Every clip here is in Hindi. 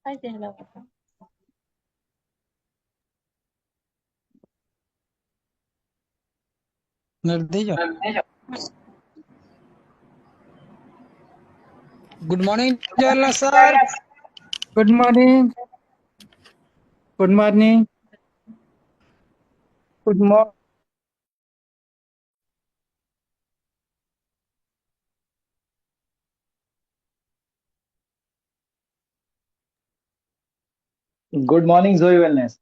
書いてなかった。निर्देश good morning Jawaharlal sir. Good morning good morning good morning. Good morning Joy wellness.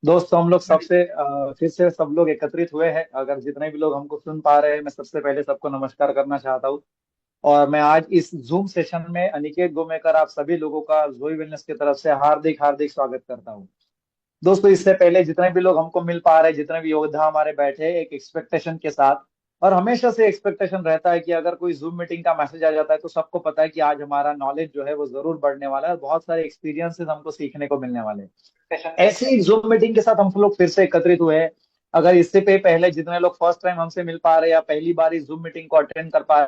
दोस्तों हम लोग सबसे फिर से सब लोग एकत्रित हुए हैं। अगर जितने भी लोग हमको सुन पा रहे हैं, मैं सबसे पहले सबको नमस्कार करना चाहता हूँ। और मैं आज इस जूम सेशन में अनिकेत गोमेकर आप सभी लोगों का जोई वेलनेस की तरफ से हार्दिक हार्दिक स्वागत करता हूँ। दोस्तों इससे पहले जितने भी लोग हमको मिल पा रहे हैं, जितने भी योद्धा हमारे बैठे हैं, एक एक्सपेक्टेशन के साथ। और हमेशा से एक्सपेक्टेशन रहता है कि अगर कोई जूम मीटिंग का मैसेज आ जाता है तो सबको पता है कि आज हमारा नॉलेज जो है वो जरूर बढ़ने वाला है और बहुत सारे एक्सपीरियंसेस हमको सीखने को मिलने वाले हैं। ऐसे ही जूम मीटिंग के साथ हम लोग फिर से एकत्रित हुए हैं। अगर इससे पहले जितने लोग फर्स्ट टाइम हमसे मिल पा रहे हैं या पहली बार इस जूम मीटिंग को अटेंड कर पा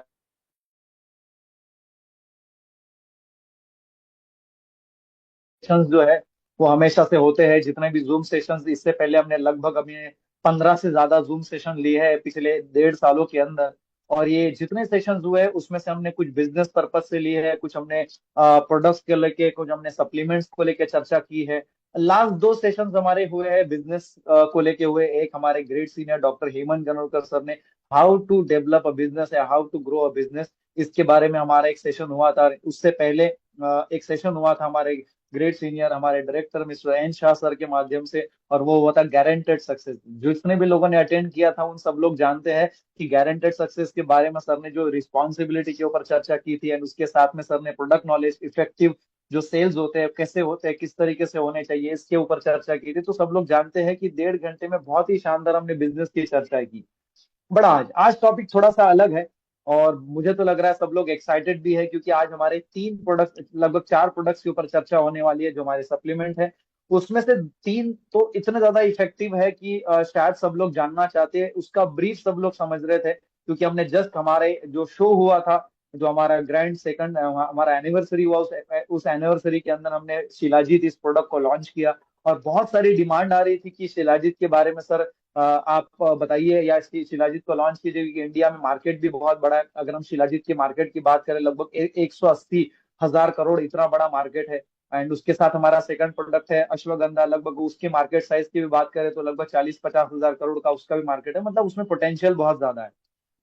सेशंस जो है वो हमेशा से होते हैं। जितने भी जूम सेशंस इससे पहले हमने लगभग अभी 15 से ज्यादा जूम सेशन लिए हैं पिछले 1.5 सालों के अंदर। और ये जितने सेशंस हुए हैं उसमें से हमने कुछ बिजनेस पर्पज से लिए हैं, कुछ हमने प्रोडक्ट्स के लेके, कुछ हमने सप्लीमेंट्स को लेके चर्चा की है। लास्ट 2 सेशंस हमारे हुए हैं बिजनेस को लेके हुए। एक हमारे great senior doctor Hemant Ganorkar sir ने how to develop a business या how to grow a business, इसके बारे में हमारा एक सेशन हुआ था। उससे पहले एक सेशन हुआ था हमारे ग्रेट सीनियर हमारे director mister N Shah sir के माध्यम से, और वो हुआ था गारंटेड सक्सेस। जितने भी लोगों ने अटेंड किया था उन सब लोग जानते हैं कि गारंटेड सक्सेस के बारे में सर ने जो रिस्पॉन्सिबिलिटी के ऊपर चर्चा की थी, एंड उसके साथ में सर ने प्रोडक्ट नॉलेज, इफेक्टिव जो सेल्स होते हैं कैसे होते हैं, किस तरीके से होने चाहिए, इसके ऊपर चर्चा की थी। तो सब लोग जानते हैं कि 1.5 घंटे में बहुत ही शानदार हमने बिजनेस की चर्चा की। बड़ा आज टॉपिक थोड़ा सा अलग है। और मुझे तो लग रहा है सब लोग एक्साइटेड भी है, क्योंकि आज हमारे 3 प्रोडक्ट, लगभग 4 प्रोडक्ट्स के ऊपर चर्चा होने वाली है जो हमारे सप्लीमेंट है। उसमें से 3 तो इतने ज्यादा इफेक्टिव है कि शायद सब लोग जानना चाहते हैं। उसका ब्रीफ सब लोग समझ रहे थे, क्योंकि हमने जस्ट हमारे जो शो हुआ था, जो हमारा ग्रैंड सेकंड हमारा एनिवर्सरी हुआ, उस एनिवर्सरी के अंदर हमने शिलाजीत इस प्रोडक्ट को लॉन्च किया। और बहुत सारी डिमांड आ रही थी कि शिलाजीत के बारे में सर आप बताइए या इसकी शिलाजीत को लॉन्च कीजिए, क्योंकि इंडिया में मार्केट भी बहुत बड़ा है। अगर हम शिलाजीत की मार्केट की बात करें, लगभग 180,000 करोड़ इतना बड़ा मार्केट है। एंड उसके साथ हमारा सेकंड प्रोडक्ट है अश्वगंधा, लगभग उसकी मार्केट साइज की भी बात करें तो लगभग 40-50 हजार करोड़ का उसका भी मार्केट है। मतलब उसमें पोटेंशियल बहुत ज्यादा है।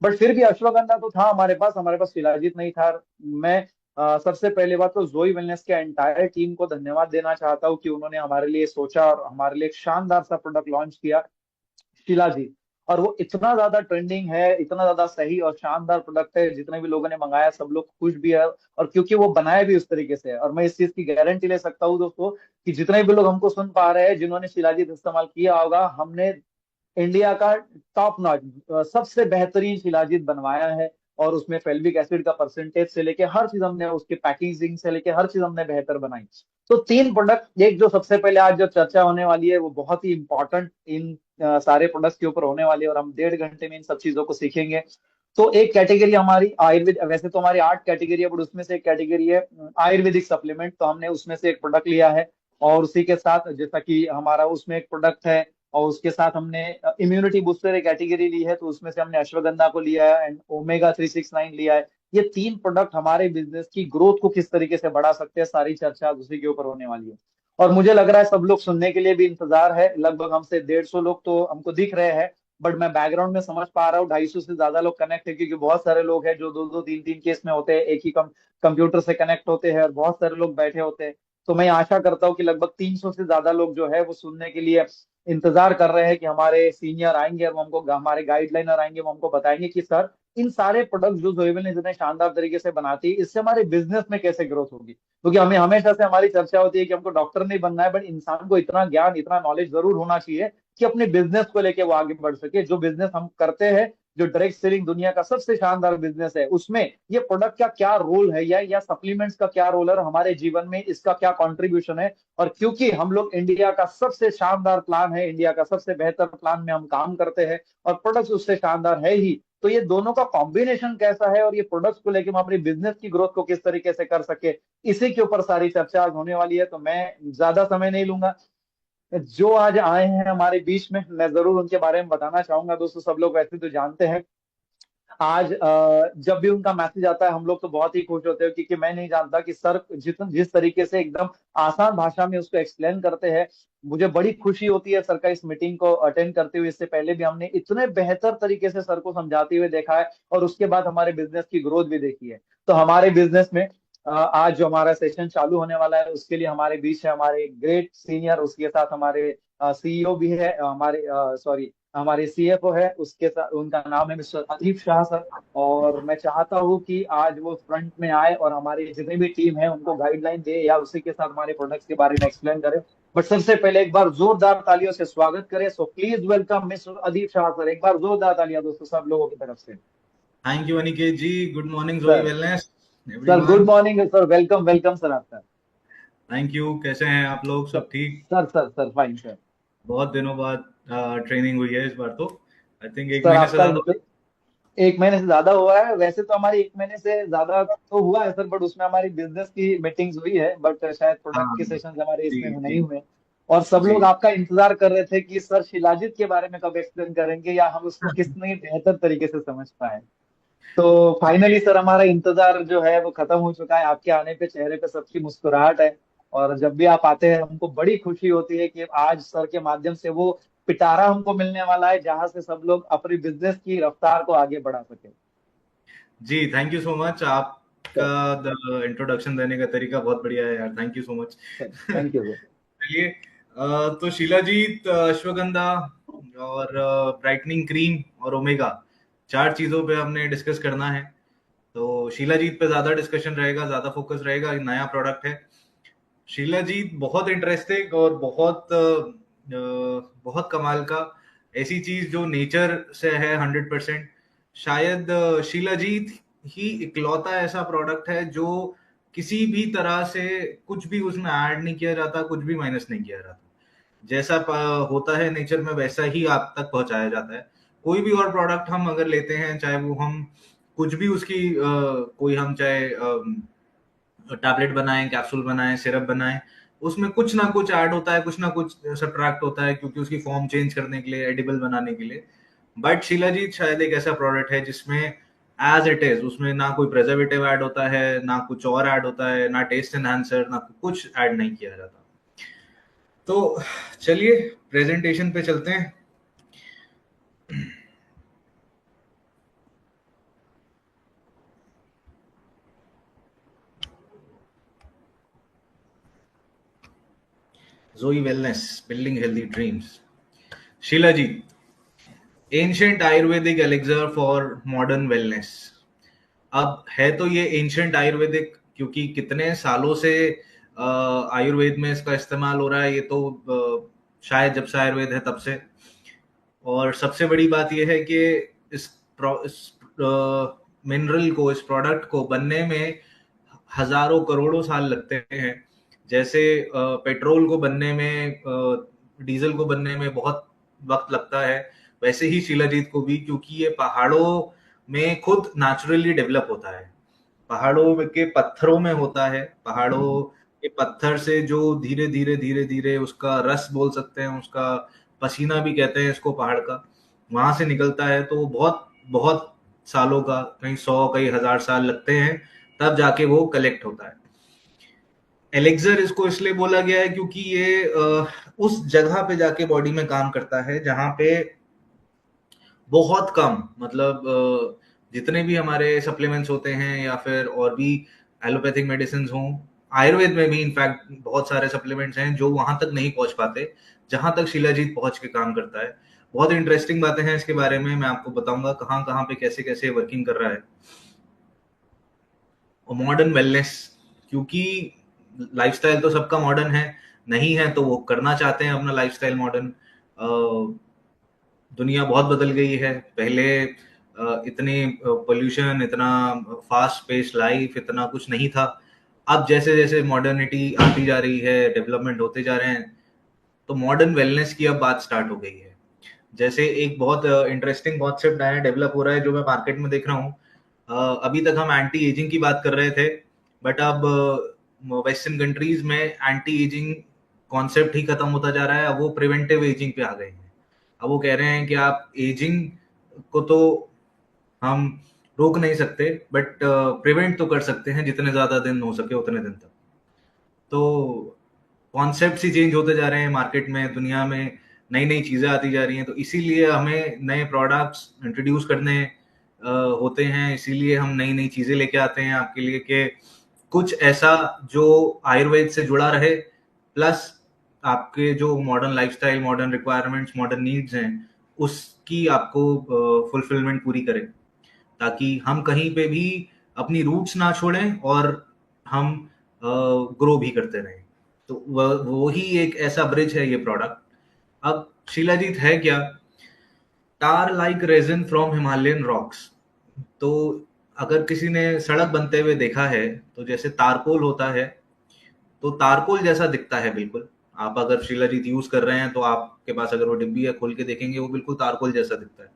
बट फिर भी अश्वगंधा तो था हमारे पास शिलाजीत नहीं था। मैं सबसे पहले बात तो जोई वेलनेस के एंटायर टीम को धन्यवाद देना चाहता हूँ कि उन्होंने हमारे लिए सोचा और हमारे लिए एक शानदार सा प्रोडक्ट लॉन्च किया, शिलाजीत। और वो इतना ज्यादा ट्रेंडिंग है, इतना ज्यादा सही और शानदार प्रोडक्ट है, जितने भी लोगों ने मंगाया सब लोग खुश भी है। और क्योंकि वो बनाया भी उस तरीके से है, और मैं इस चीज की गारंटी ले सकता हूँ दोस्तों कि जितने भी लोग हमको सुन पा रहे हैं जिन्होंने शिलाजीत इस्तेमाल किया होगा, हमने इंडिया का टॉप नॉच सबसे बेहतरीन शिलाजीत बनवाया है। और उसमें फेल्विक एसिड का परसेंटेज से लेके हर चीज हमने, उसके पैकेजिंग से लेके हर चीज हमने बेहतर बनाई। तो 3 प्रोडक्ट, एक जो सबसे पहले आज जो चर्चा होने वाली है वो बहुत ही इंपॉर्टेंट इन सारे प्रोडक्ट्स के ऊपर होने वाली है, और हम 1.5 घंटे में इन सब चीजों को सीखेंगे। तो एक कैटेगरी हमारी आयुर्वेद, वैसे तो हमारी 8 कैटेगरी है, बट उसमें से एक कैटेगरी है आयुर्वेदिक सप्लीमेंट, तो हमने उसमें से एक प्रोडक्ट लिया है। और उसी के साथ जैसा कि हमारा उसमें एक प्रोडक्ट है, और उसके साथ हमने इम्यूनिटी बूस्टर एक कैटेगरी ली है, तो उसमें से हमने अश्वगंधा को लिया है एंड ओमेगा 369 लिया है। ये 3 प्रोडक्ट हमारे बिजनेस की ग्रोथ को किस तरीके से बढ़ा सकते हैं, सारी चर्चा उसी के ऊपर होने वाली है। और मुझे लग रहा है सब लोग सुनने के लिए भी इंतजार है। लगभग हमसे 150 लोग तो हमको दिख रहे हैं, बट मैं बैकग्राउंड में समझ पा रहा हूँ 250 से ज्यादा लोग कनेक्ट है, क्योंकि बहुत सारे लोग हैं जो 2-2 3-3 केस में होते हैं, एक ही कंप्यूटर से कनेक्ट होते हैं, और बहुत सारे लोग बैठे होते हैं। तो मैं आशा करता हूँ कि लगभग 300 से ज्यादा लोग जो है वो सुनने के लिए इंतजार कर रहे हैं कि हमारे सीनियर आएंगे और वो हमको, हमारे गाइडलाइनर आएंगे, वो हमको बताएंगे कि सर इन सारे प्रोडक्ट जो जोएबल ने जितने शानदार तरीके से बनाती है, इससे हमारे बिजनेस में कैसे ग्रोथ होगी। क्योंकि हमें हमेशा से हमारी चर्चा होती है कि हमको डॉक्टर नहीं बनना है, बट इंसान को इतना ज्ञान, इतना नॉलेज जरूर होना चाहिए कि अपने बिजनेस को लेके वो आगे बढ़ सके। जो बिजनेस हम करते हैं, जो डायरेक्ट सेलिंग दुनिया का सबसे शानदार बिजनेस है, उसमें ये प्रोडक्ट का क्या रोल है, या सप्लीमेंट्स का क्या रोल है, और हमारे जीवन में इसका क्या कंट्रीब्यूशन है। और क्योंकि हम लोग इंडिया का सबसे शानदार प्लान है, इंडिया का सबसे बेहतर प्लान में हम काम करते हैं, और प्रोडक्ट उससे शानदार है ही, तो ये दोनों का कॉम्बिनेशन कैसा है और ये प्रोडक्ट्स को लेके हम अपनी बिजनेस की ग्रोथ को किस तरीके से कर सके, इसी के ऊपर सारी चर्चा आज होने वाली है। तो मैं ज्यादा समय नहीं लूंगा। जो आज आए हैं हमारे बीच में, मैं जरूर उनके बारे में बताना चाहूंगा। दोस्तों, सब लोग वैसे तो जानते हैं, आज जब भी उनका मैसेज आता है हम लोग तो बहुत ही खुश होते हैं, क्योंकि मैं नहीं जानता कि सर जिस तरीके से एकदम आसान भाषा में उसको एक्सप्लेन करते हैं, मुझे बड़ी खुशी होती है सर का इस मीटिंग को अटेंड करते हुए। इससे पहले भी हमने इतने बेहतर तरीके से सर को समझाते हुए देखा है, और उसके बाद हमारे बिजनेस की ग्रोथ भी देखी है। तो हमारे बिजनेस में आज जो हमारा सेशन चालू होने वाला है, उसके लिए हमारे बीच है हमारे ग्रेट सीनियर, उसके साथ हमारे सीईओ भी है, हमारे सॉरी हमारे सीएफओ है, उसके साथ उनका नाम है मिस्टर अदीप शाह सर। और मैं चाहता हूँ कि आज वो फ्रंट में आए और हमारी जितनी भी टीम है उनको गाइडलाइन दे, या उसी के साथ हमारे प्रोडक्ट्स के बारे में एक्सप्लेन करे। बट सबसे पहले एक बार जोरदार तालियों से स्वागत करें। So please welcome mister Adeep Shah sir. एक बार जोरदार तालियां दोस्तों सब लोगों की तरफ से। Thank you Aniket ji. Good morning Joy sir wellness sir good everyone. Morning sir, welcome welcome sir आपका। Thank you. कैसे हैं आप लोग? सर सब ठीक? Sir sir sir fine sir. बहुत दिनों बाद ट्रेनिंग हुई है इस बार तो। आई थिंक एक सर महीने से आपका ज्यादा। एक महीने से ज्यादा हुआ है। वैसे तो हमारी एक महीने से ज्यादा तो हुआ है सर, बट उसमें हमारी बिजनेस की मीटिंग्स हुई है, बट शायद प्रोडक्ट हाँ के सेशंस हमारे जी इसमें जी नहीं हुए। और सब जी। लोग आपका इंतजार कर रहे थे कि सर शिलाजीत के बारे में कब एक्सप्लेन करेंगे, या हम उसको कितने बेहतर तरीके से समझ पाए। तो फाइनली सर हमारा इंतजार जो है वो खत्म हो चुका है। आपके आने पे चेहरे पे सबकी मुस्कुराहट है, और जब भी आप आते हैं हमको बड़ी खुशी होती है कि आज सर के माध्यम से वो पिटारा हमको मिलने वाला है, जहां से सब लोग अपनी बिजनेस की रफ्तार को आगे बढ़ा सके। जी thank you so much. Sir आपका इंट्रोडक्शन देने का तरीका बहुत बढ़िया है यार। Thank you so much. Thank you sir. चलिए, तो शिलाजीत, अश्वगंधा और ब्राइटनिंग क्रीम और ओमेगा, चार चीजों पे हमने डिस्कस करना है। तो शिलाजीत पे ज्यादा डिस्कशन रहेगा, ज्यादा फोकस रहेगा। एक नया प्रोडक्ट है शिलाजीत, बहुत इंटरेस्टिंग और बहुत कमाल का। ऐसी चीज जो नेचर से है 100%। शायद शिलाजीत ही इकलौता ऐसा प्रोडक्ट है जो किसी भी तरह से कुछ भी उसमें ऐड नहीं किया जाता, कुछ भी माइनस नहीं किया जाता। जैसा होता है नेचर में वैसा ही आप तक पहुंचाया जाता है। कोई भी और प्रोडक्ट हम अगर लेते हैं, चाहे वो हम कुछ भी उसकी कोई हम चाहे टैबलेट बनाएं, कैप्सूल बनाएं, सिरप बनाएं, उसमें कुछ ना कुछ ऐड होता है, कुछ ना कुछ सब्ट्रैक्ट होता है, क्योंकि उसकी फॉर्म चेंज करने के लिए, एडिबल बनाने के लिए। बट शिलाजीत शायद एक ऐसा प्रोडक्ट है जिसमें एज इट इज, उसमें ना कोई प्रिजर्वेटिव ऐड होता है, ना कुछ और ऐड होता है, ना टेस्ट एनहांसर, ना कुछ ऐड नहीं किया जाता। तो चलिए प्रेजेंटेशन पे चलते हैं। Zoe Wellness, Building Healthy Dreams. Shilajit, ancient Ayurvedic elixir for modern wellness. अब है तो ये एंशियंट आयुर्वेदिक, क्योंकि कितने सालों से आयुर्वेद में इसका इस्तेमाल हो रहा है, ये तो शायद जब से आयुर्वेद है तब से। और सबसे बड़ी बात यह है कि इस मिनरल को, इस प्रोडक्ट को बनने में हजारों करोड़ों साल लगते हैं। जैसे पेट्रोल को बनने में, डीजल को बनने में बहुत वक्त लगता है, वैसे ही शिलाजीत को भी, क्योंकि ये पहाड़ों में खुद नेचुरली डेवलप होता है। पहाड़ों के पत्थरों में होता है। पहाड़ों के पत्थर से जो धीरे धीरे धीरे धीरे उसका रस बोल सकते हैं, उसका पसीना भी कहते हैं इसको, पहाड़ का, वहां से निकलता है। तो बहुत बहुत सालों का, कहीं 100 कई हजार साल लगते हैं, तब जाके वो कलेक्ट होता है। एलेक्सर इसको इसलिए बोला गया है क्योंकि ये उस जगह पे जाके बॉडी में काम करता है जहां पे बहुत कम, मतलब जितने भी हमारे सप्लीमेंट्स होते हैं या फिर और भी एलोपैथिक मेडिसिन हों, आयुर्वेद में भी इनफैक्ट बहुत सारे सप्लीमेंट्स हैं जो वहां तक नहीं पहुंच पाते जहां तक शिलाजीत पहुंच के काम करता है। बहुत इंटरेस्टिंग बातें हैं इसके बारे में, मैं आपको बताऊंगा कहाँ कहाँ पे कैसे कैसे वर्किंग कर रहा है। और मॉडर्न वेलनेस, क्योंकि लाइफस्टाइल तो सबका मॉडर्न है, नहीं है तो वो करना चाहते हैं अपना लाइफस्टाइल मॉडर्न। दुनिया बहुत बदल गई है। पहले इतनी पोल्यूशन, इतना फास्ट पेस लाइफ, इतना कुछ नहीं था। अब जैसे जैसे मॉडर्निटी आती जा रही है, डेवलपमेंट होते जा रहे हैं, तो मॉडर्न वेलनेस की अब बात स्टार्ट हो गई है। जैसे एक बहुत इंटरेस्टिंग कॉन्सेप्ट नया डेवलप हो रहा है जो मैं मार्केट में देख रहा हूँ। अभी तक हम एंटी एजिंग की बात कर रहे थे, बट अब वेस्टर्न कंट्रीज में एंटी एजिंग कॉन्सेप्ट ही खत्म होता जा रहा है। अब वो प्रिवेंटिव एजिंग पे आ गए हैं। अब वो कह रहे हैं कि आप एजिंग को तो हम रोक नहीं सकते, बट प्रिवेंट तो कर सकते हैं, जितने ज्यादा दिन हो सके उतने दिन तक। तो कॉन्सेप्ट ही चेंज होते जा रहे हैं मार्केट में, दुनिया में नई नई चीजें आती जा रही हैं, तो इसीलिए हमें नए प्रोडक्ट्स इंट्रोड्यूस करने होते हैं। इसीलिए हम नई नई चीजें लेके आते हैं आपके लिए कि कुछ ऐसा जो आयुर्वेद से जुड़ा रहे, प्लस आपके जो modern lifestyle, modern requirements, modern needs हैं, उसकी आपको फुलफिलमेंट पूरी करे, ताकि हम कहीं पे भी अपनी रूट्स ना छोड़ें और हम ग्रो भी करते रहें। तो वो ही एक ऐसा ब्रिज है ये प्रोडक्ट। अब शिलाजीत है क्या? Tar like resin from Himalayan rocks. तो अगर किसी ने सड़क बनते हुए देखा है, तो जैसे तारकोल होता है, तो तारकोल जैसा दिखता है बिल्कुल। आप अगर शिलाजीत यूज कर रहे हैं तो आपके पास अगर वो डिब्बी है, खोल के देखेंगे, वो बिल्कुल तारकोल जैसा दिखता है।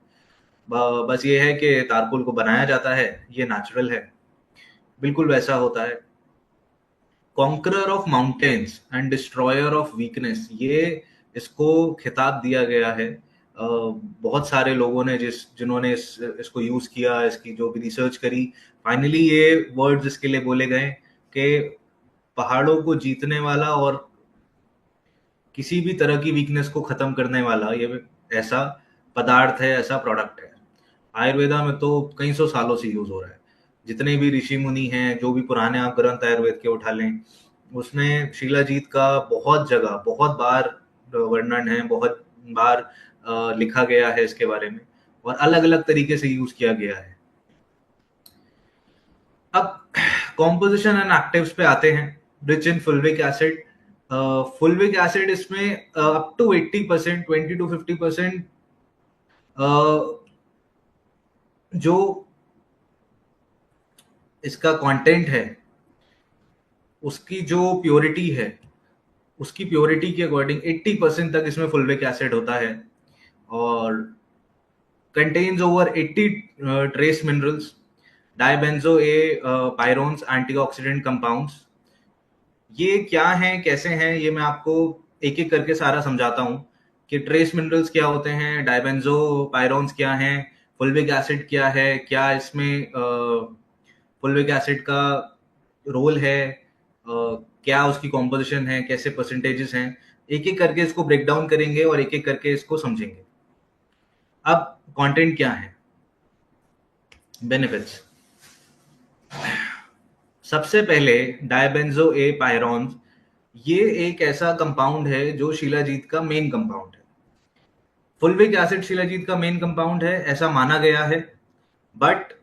बस ये है कि तारकोल को बनाया जाता है, ये नेचुरल है, बिल्कुल वैसा होता है। Conqueror of mountains and destroyer of weakness, ये इसको खिताब दिया गया है। बहुत सारे लोगों ने जिन्होंने इसको यूज किया, इसकी जो भी रिसर्च करी, फाइनली ये वर्ड्स इसके लिए बोले गए कि पहाड़ों को जीतने वाला और किसी भी तरह की वीकनेस को खत्म करने वाला ये ऐसा पदार्थ है, ऐसा प्रोडक्ट है। आयुर्वेदा में तो कई सौ सालों से यूज हो रहा है। जितने भी ऋषि मुनि हैं, जो भी पुराने आप ग्रंथ आयुर्वेद के उठा लें, उसमें शिलाजीत का बहुत जगह, बहुत बार वर्णन है, बहुत बार लिखा गया है इसके बारे में, और अलग अलग तरीके से यूज किया गया है। अब कॉम्पोजिशन एंड एक्टिव्स पे आते हैं। Rich in fulvic acid. Fulvic acid इसमें अप टू 80%, 20 to 50% जो इसका कंटेंट है, उसकी जो प्योरिटी है, उसकी प्योरिटी के अकॉर्डिंग 80% तक इसमें फुल्विक एसिड होता है, और कंटेन्स ओवर 80 ट्रेस मिनरल्स, डाइबेंजो ए पायरोन्स, एंटीऑक्सीडेंट कंपाउंड्स। ये क्या हैं, कैसे हैं, ये मैं आपको एक एक करके सारा समझाता हूँ कि ट्रेस मिनरल्स क्या होते हैं, डाइबेंजो पायरोन्स क्या हैं, फुल्विक एसिड क्या है, क्या इसमें फुल्विक एसिड का रोल है, क्या उसकी कॉम्पोजिशन है, कैसे परसेंटेजेस हैं। एक एक करके इसको ब्रेक डाउन करेंगे और एक एक करके इसको समझेंगे। अब कंटेंट क्या है, बेनिफिट्स। सबसे पहले डायबेंजो ए पायरोन, ये एक ऐसा कंपाउंड है जो शिलाजीत का मेन कंपाउंड है। फुल्विक एसिड शिलाजीत का मेन कंपाउंड है ऐसा माना गया है, बट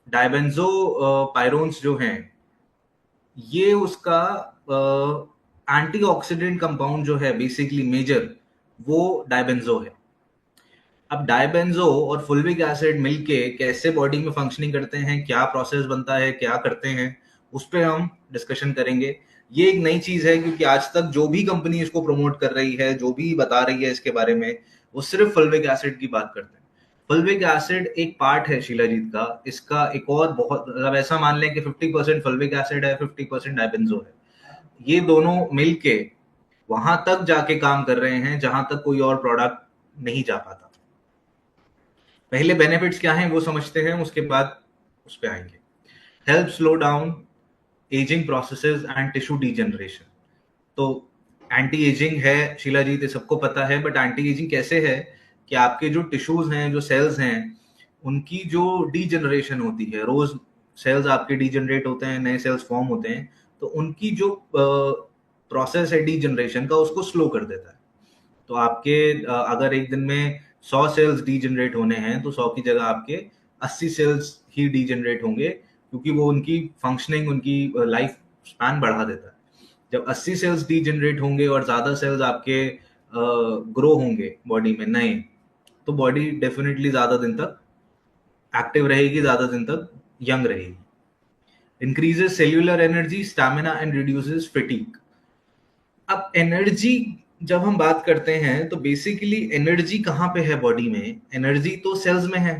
डायबेंजो पायरोन्स जो हैं, ये उसका एंटीऑक्सीडेंट कंपाउंड जो है, बेसिकली मेजर, वो डायबेंजो है। अब डायबेंजो और फुल्विक एसिड मिलके कैसे बॉडी में फंक्शनिंग करते हैं, क्या प्रोसेस बनता है, क्या करते हैं, उस पर हम डिस्कशन करेंगे। ये एक नई चीज है, क्योंकि आज तक जो भी कंपनी इसको प्रमोट कर रही है, जो भी बता रही है इसके बारे में, वो सिर्फ फुल्विक एसिड की बात करते हैं। फुल्विक एसिड एक पार्ट है शिलाजीत का, इसका एक और बहुत, मतलब ऐसा मान लें कि 50% फुल्विक एसिड है, 50% डायबेंजो है। ये दोनों मिलके वहां तक जाके काम कर रहे हैं जहां तक कोई और प्रोडक्ट नहीं जा पाता। पहले बेनिफिट्स क्या हैं वो समझते हैं, उसके बाद उस पे आएंगे। Help slow down ageing processes and tissue degeneration. तो एंटी एजिंग है शिलाजीत, ये सबको पता है, बट एंटी एजिंग कैसे है कि आपके जो टिश्यूज हैं, जो सेल्स हैं, उनकी जो डीजनरेशन होती है, रोज सेल्स आपके डीजनरेट होते हैं, नए सेल्स फॉर्म होते हैं, तो उनकी जो प्रोसेस है डीजनरेशन का, उसको स्लो कर देता है। तो आपके अगर एक दिन में 100 सेल्स डीजनरेट होने हैं, तो 100 की जगह आपके 80 सेल्स ही डीजनरेट होंगे, क्योंकि वो उनकी फंक्शनिंग, उनकी लाइफ स्पैन बढ़ा देता है। जब 80 सेल्स डीजनरेट होंगे और ज्यादा सेल्स आपके ग्रो होंगे बॉडी में नए, तो बॉडी डेफिनेटली ज्यादा दिन तक एक्टिव रहेगी, ज्यादा दिन तक यंग रहेगी। Increases cellular energy, stamina and reduces fatigue. अब एनर्जी जब हम बात करते हैं तो बेसिकली एनर्जी कहाँ पे है बॉडी में? एनर्जी तो सेल्स में है।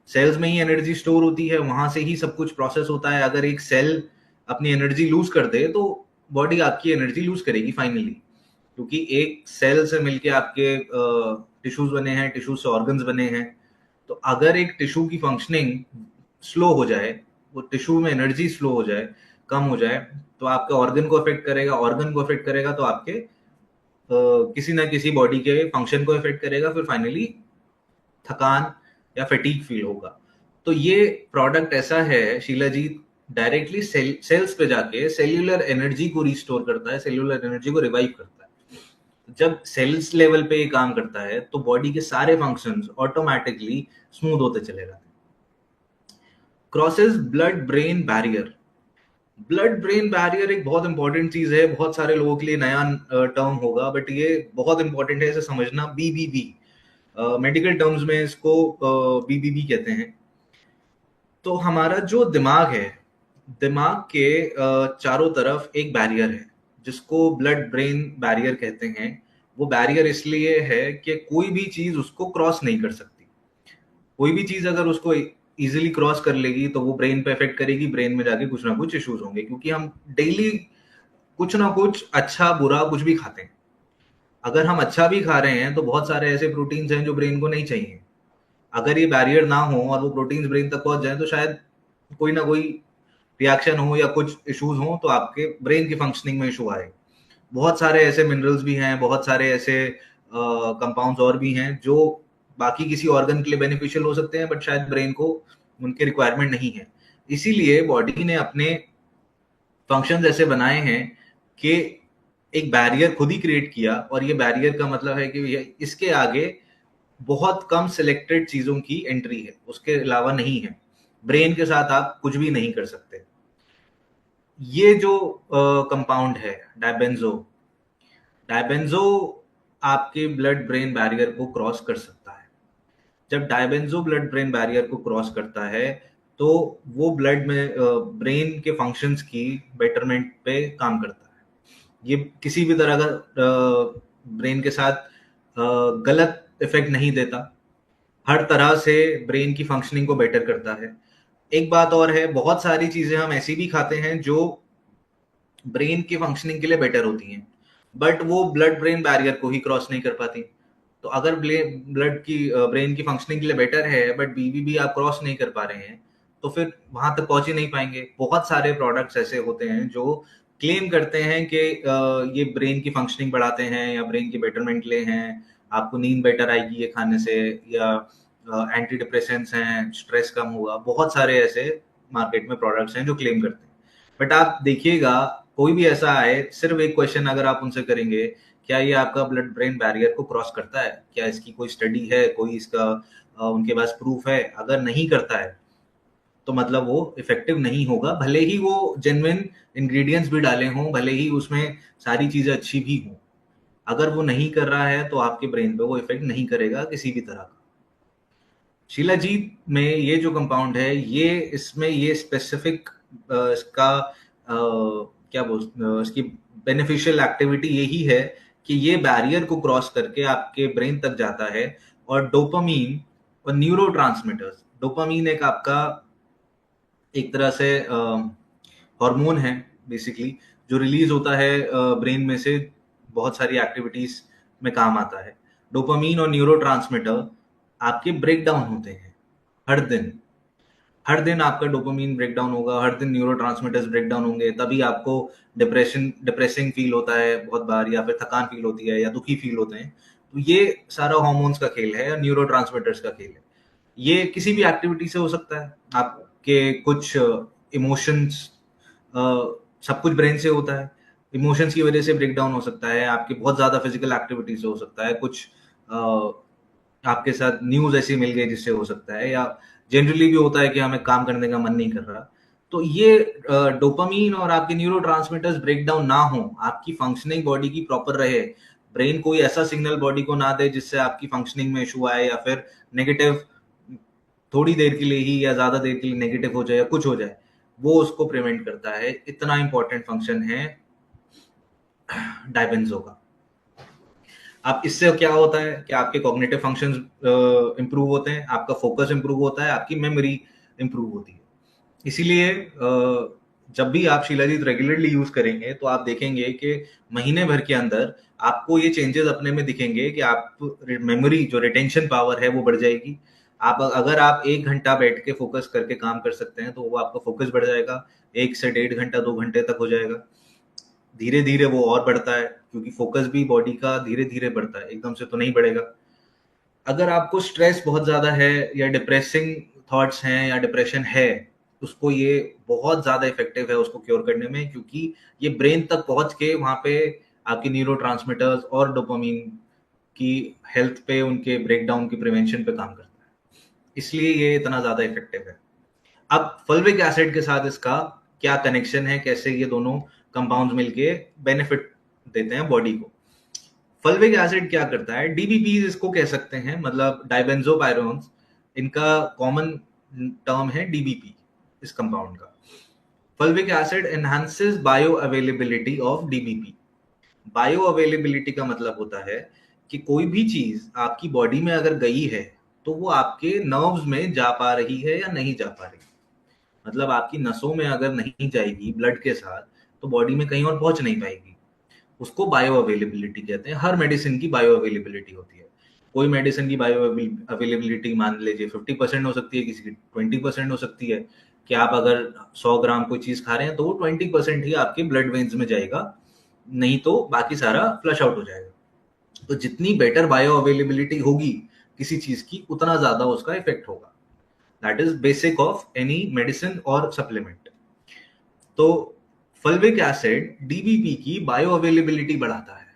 सेल्स में ही एनर्जी स्टोर होती है, वहां से ही सब कुछ प्रोसेस होता है। अगर एक सेल अपनी एनर्जी लूज कर दे तो बॉडी आपकी एनर्जी लूज करेगी फाइनली, क्योंकि एक सेल से मिलके आपके टिश्यूज बने हैं, टिश्यूज से ऑर्गन्स बने हैं। तो अगर एक टिश्यू की फंक्शनिंग स्लो हो जाए, वो टिश्यू में एनर्जी स्लो हो जाए, कम हो जाए, तो आपके ऑर्गन को अफेक्ट करेगा। ऑर्गन को अफेक्ट करेगा तो आपके किसी ना किसी बॉडी के फंक्शन को अफेक्ट करेगा, फिर फाइनली थकान या फटीग फील होगा। तो ये प्रोडक्ट ऐसा है शीला जी, डायरेक्टली सेल्स पे जाके सेल्यूलर एनर्जी को रिस्टोर करता है, सेल्यूलर एनर्जी को रिवाइव करता है। जब सेल्स लेवल पे ये काम करता है तो बॉडी के सारे फंक्शंस ऑटोमेटिकली स्मूथ होते चले जाते हैं। Crosses blood brain barrier. Blood brain barrier एक बहुत इंपॉर्टेंट चीज है, बहुत सारे लोगों के लिए नया टर्म होगा, बट ये बहुत इंपॉर्टेंट है इसे समझना। बीबीबी, मेडिकल टर्म्स में इसको बीबीबी कहते हैं। तो हमारा जो दिमाग है, दिमाग के चारों तरफ एक बैरियर है जिसको ब्लड ब्रेन बैरियर कहते हैं। वो बैरियर इसलिए है कि कोई भी चीज उसको क्रॉस नहीं कर सकती। कोई भी चीज अगर उसको इजीली क्रॉस कर लेगी तो वो ब्रेन पे इफेक्ट करेगी, ब्रेन में जाके कुछ ना कुछ इश्यूज होंगे, क्योंकि हम डेली कुछ ना कुछ अच्छा बुरा कुछ भी खाते हैं। अगर हम अच्छा भी खा रहे हैं तो बहुत सारे ऐसे प्रोटीन्स हैं जो ब्रेन को नहीं चाहिए। अगर ये बैरियर ना हो और वो प्रोटीन्स ब्रेन तक पहुंच जाए तो शायद कोई ना कोई रिएक्शन हो या कुछ इश्यूज हो, तो आपके ब्रेन की फंक्शनिंग में इशू आए। बहुत सारे ऐसे मिनरल्स भी हैं, बहुत सारे ऐसे कंपाउंड्स और भी हैं जो बाकी किसी ऑर्गन के लिए बेनिफिशियल हो सकते हैं, बट शायद ब्रेन को उनके रिक्वायरमेंट नहीं है। इसीलिए बॉडी ने अपने फंक्शंस ऐसे बनाए हैं कि एक बैरियर खुद ही क्रिएट किया, और ये बैरियर का मतलब है कि इसके आगे बहुत कम सिलेक्टेड चीजों की एंट्री है, उसके अलावा नहीं है। ब्रेन के साथ आप कुछ भी नहीं कर सकते। ये जो कंपाउंड है डायबेंजो, डायबेंजो आपके ब्लड ब्रेन बैरियर को क्रॉस कर सकता है। जब डायबेंजो ब्लड ब्रेन बैरियर को क्रॉस करता है तो वो ब्लड में ब्रेन के फंक्शंस की बेटरमेंट पे काम करता है। ये किसी भी तरह का ब्रेन के साथ गलत इफेक्ट नहीं देता, हर तरह से ब्रेन की फंक्शनिंग को बेटर करता है। एक बात और है, बहुत सारी चीजें हम ऐसी भी खाते हैं जो ब्रेन की फंक्शनिंग के लिए बेटर होती हैं, बट वो ब्लड ब्रेन बैरियर को ही क्रॉस नहीं कर पाती। तो अगर ब्लड की ब्रेन की फंक्शनिंग के लिए बेटर है बट बीबीबी आप क्रॉस नहीं कर पा रहे हैं, तो फिर वहां तक पहुंच ही नहीं पाएंगे। बहुत सारे प्रोडक्ट्स ऐसे होते हैं जो क्लेम करते हैं कि ये ब्रेन की फंक्शनिंग बढ़ाते हैं या ब्रेन की बेटरमेंट के लिए हैं, आपको नींद बेटर आएगी ये खाने से, या एंटी डिप्रेसेंट्स हैं, स्ट्रेस कम होगा। बहुत सारे ऐसे मार्केट में प्रोडक्ट्स हैं जो क्लेम करते हैं। बट आप देखिएगा, कोई भी ऐसा आए, सिर्फ एक क्वेश्चन अगर आप उनसे करेंगे, क्या ये आपका ब्लड ब्रेन बैरियर को क्रॉस करता है, क्या इसकी कोई स्टडी है, कोई इसका उनके पास प्रूफ है? अगर नहीं करता है तो मतलब वो इफेक्टिव नहीं होगा, भले ही वो जेन्युइन इंग्रेडिएंट्स भी डाले हों, भले ही उसमें सारी चीजें अच्छी भी हों। अगर वो नहीं कर रहा है तो आपके ब्रेन पे वो इफेक्ट नहीं करेगा किसी भी तरह का। शिलाजीत में ये जो कंपाउंड है, ये इसमें ये स्पेसिफिक इसका क्या बोल इसकी बेनिफिशियल एक्टिविटी यही है कि ये बैरियर को क्रॉस करके आपके ब्रेन तक जाता है। और डोपामीन और न्यूरोट्रांसमीटर्स, डोपामीन एक आपका एक तरह से हार्मोन है बेसिकली, जो रिलीज होता है ब्रेन में से, बहुत सारी एक्टिविटीज में काम आता है। डोपामीन और न्यूरोट्रांसमीटर आपके ब्रेक डाउन होते हैं हर दिन। हर दिन आपका डोपामीन ब्रेक डाउन होगा, हर दिन न्यूरोट्रांसमीटर्स ब्रेक डाउन होंगे, तभी आपको डिप्रेसिंग फील होता है बहुत बार, या फिर थकान फील होती है, या दुखी फील होते हैं। तो ये सारा हार्मोन्स का खेल है, न्यूरोट्रांसमीटर्स का खेल है। ये किसी भी एक्टिविटी से हो सकता है, आपके कुछ इमोशंस, सब कुछ ब्रेन से होता है। इमोशंस की वजह से ब्रेक डाउन हो सकता है, आपकी बहुत ज्यादा फिजिकल एक्टिविटी से हो सकता है, कुछ आपके साथ न्यूज ऐसी मिल गई जिससे हो सकता है, या जनरली भी होता है कि हमें काम करने का मन नहीं कर रहा। तो ये डोपामीन और आपके न्यूरोट्रांसमीटर्स ब्रेक डाउन ना हो, आपकी फंक्शनिंग बॉडी की प्रॉपर रहे, ब्रेन कोई ऐसा सिग्नल बॉडी को ना दे जिससे आपकी फंक्शनिंग में इशू आए, या फिर नेगेटिव थोड़ी देर के लिए ही या ज्यादा देर के लिए नेगेटिव हो जाए या कुछ हो जाए, वो उसको प्रिवेंट करता है। इतना इंपॉर्टेंट फंक्शन है डायबेंजो का। अब इससे क्या होता है कि आपके कॉग्निटिव फंक्शंस इंप्रूव होते हैं, आपका फोकस इंप्रूव होता है, आपकी मेमोरी इंप्रूव होती है। इसीलिए जब भी आप शिलाजीत रेगुलरली यूज करेंगे तो आप देखेंगे कि महीने भर के अंदर आपको ये चेंजेस अपने में दिखेंगे कि आप मेमोरी जो रिटेंशन पावर है वो बढ़ जाएगी। अगर आप 1 घंटा बैठ के फोकस करके काम कर सकते हैं तो वो आपका फोकस बढ़ जाएगा, 1 से 1.5 घंटा 2 घंटे तक हो जाएगा। धीरे धीरे वो और बढ़ता है, क्योंकि फोकस भी बॉडी का धीरे धीरे बढ़ता है, एकदम से तो नहीं बढ़ेगा। अगर आपको स्ट्रेस बहुत ज्यादा है या डिप्रेसिंग थॉट्स हैं या डिप्रेशन है, उसको ये बहुत ज्यादा इफेक्टिव है उसको क्योर करने में, क्योंकि ये ब्रेन तक पहुंच के वहां पे आपकी न्यूरोट्रांसमीटर्स और डोपामिन की हेल्थ पे, उनके ब्रेकडाउन की प्रिवेंशन पे काम करता है। इसलिए ये इतना ज्यादा इफेक्टिव है। अब फल्विक एसिड के साथ इसका क्या कनेक्शन है, कैसे ये दोनों कंपाउंड्स मिलके बेनिफिट देते हैं बॉडी को। फल्विक एसिड क्या करता है, डीबीपी इसको कह सकते हैं, मतलब डाइबेंजोपायरोन्स, इनका कॉमन टर्म है डीबीपी इस कंपाउंड का। Fulvic acid enhances bio availability of DBP. Bio availability का मतलब होता है कि कोई भी चीज आपकी बॉडी में अगर गई है तो वो आपके नर्व्स में जा पा रही है या नहीं जा पा रही। मतलब आपकी नसों में अगर नहीं जाएगी ब्लड के साथ तो बॉडी में कहीं और पहुंच नहीं पाएगी, उसको बायो अवेलेबिलिटी कहते हैं। हर मेडिसिन की बायो अवेलेबिलिटी होती है। कोई मेडिसिन की बायो अवेलेबिलिटी मान लीजिए 50% हो सकती है, किसी की 20% हो सकती है, कि आप अगर 100 ग्राम कोई चीज खा रहे हैं तो वो 20% ही आपके ब्लड वेन्स में जाएगा, नहीं तो बाकी सारा फ्लश आउट हो जाएगा। तो जितनी बेटर बायो अवेलेबिलिटी होगी किसी चीज की, उतना ज्यादा उसका इफेक्ट होगा। That is basic of any medicine और सप्लीमेंट। तो फल्विक एसिड डीबीपी की बायो अवेलेबिलिटी बढ़ाता है।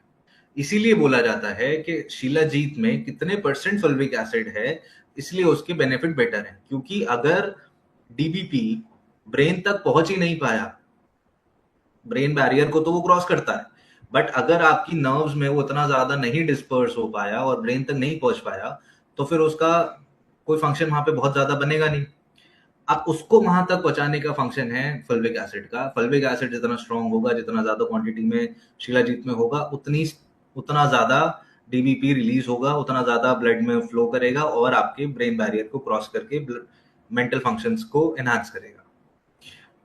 इसीलिए बोला जाता है कि शिलाजीत में कितने परसेंट फल्विक एसिड है, इसलिए उसके बेनिफिट बेटर हैं। क्योंकि अगर डीबीपी ब्रेन तक पहुंच ही नहीं पाया, ब्रेन बैरियर को तो वो क्रॉस करता है, बट अगर आपकी नर्व्स में वो इतना ज्यादा नहीं डिस्पर्स हो पाया और ब्रेन तक नहीं पहुंच पाया, तो फिर उसका कोई फंक्शन वहां पे बहुत ज्यादा बनेगा नहीं। अब उसको वहां तक पहुंचाने का फंक्शन है फल्विक एसिड का। फल्विक एसिड जितना स्ट्रांग होगा, जितना ज्यादा क्वांटिटी में शिलाजीत में होगा, उतना ज्यादा डीबीपी रिलीज होगा, उतना ज्यादा ब्लड में फ्लो करेगा और आपके ब्रेन बैरियर को क्रॉस करके मेंटल फंक्शंस को एनहांस करेगा।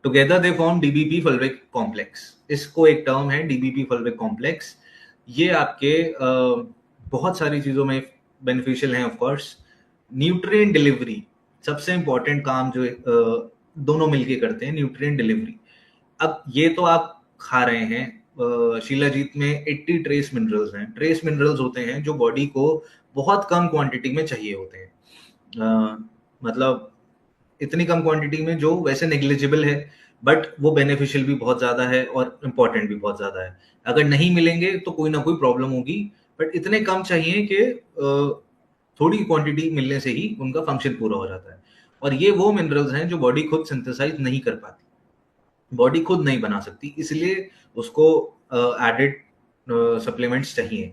Together they form DBP fulvic complex. इसको एक टर्म है डीबीपी फल्विक कॉम्प्लेक्स। ये आपके बहुत सारी चीजों में बेनिफिशियल है। ऑफ कोर्स न्यूट्रिएंट डिलीवरी सबसे इंपॉर्टेंट काम जो दोनों मिलके करते हैं, न्यूट्रिएंट डिलीवरी। अब ये तो आप खा रहे हैं, शिलाजीत में 80 ट्रेस मिनरल्स हैं। ट्रेस मिनरल्स होते हैं जो बॉडी को बहुत कम क्वांटिटी में चाहिए होते हैं, मतलब इतनी कम क्वांटिटी में जो वैसे नेग्लिजिबल है, बट वो बेनिफिशियल भी बहुत ज्यादा है और इम्पोर्टेंट भी बहुत ज्यादा है। अगर नहीं मिलेंगे तो कोई ना कोई प्रॉब्लम होगी, बट इतने कम चाहिए कि थोड़ी क्वांटिटी मिलने से ही उनका फंक्शन पूरा हो जाता है। और ये वो मिनरल्स हैं जो बॉडी खुद सिंथेसाइज नहीं कर पाती, बॉडी खुद नहीं बना सकती, इसलिए उसको एडेड सप्लीमेंट्स चाहिए।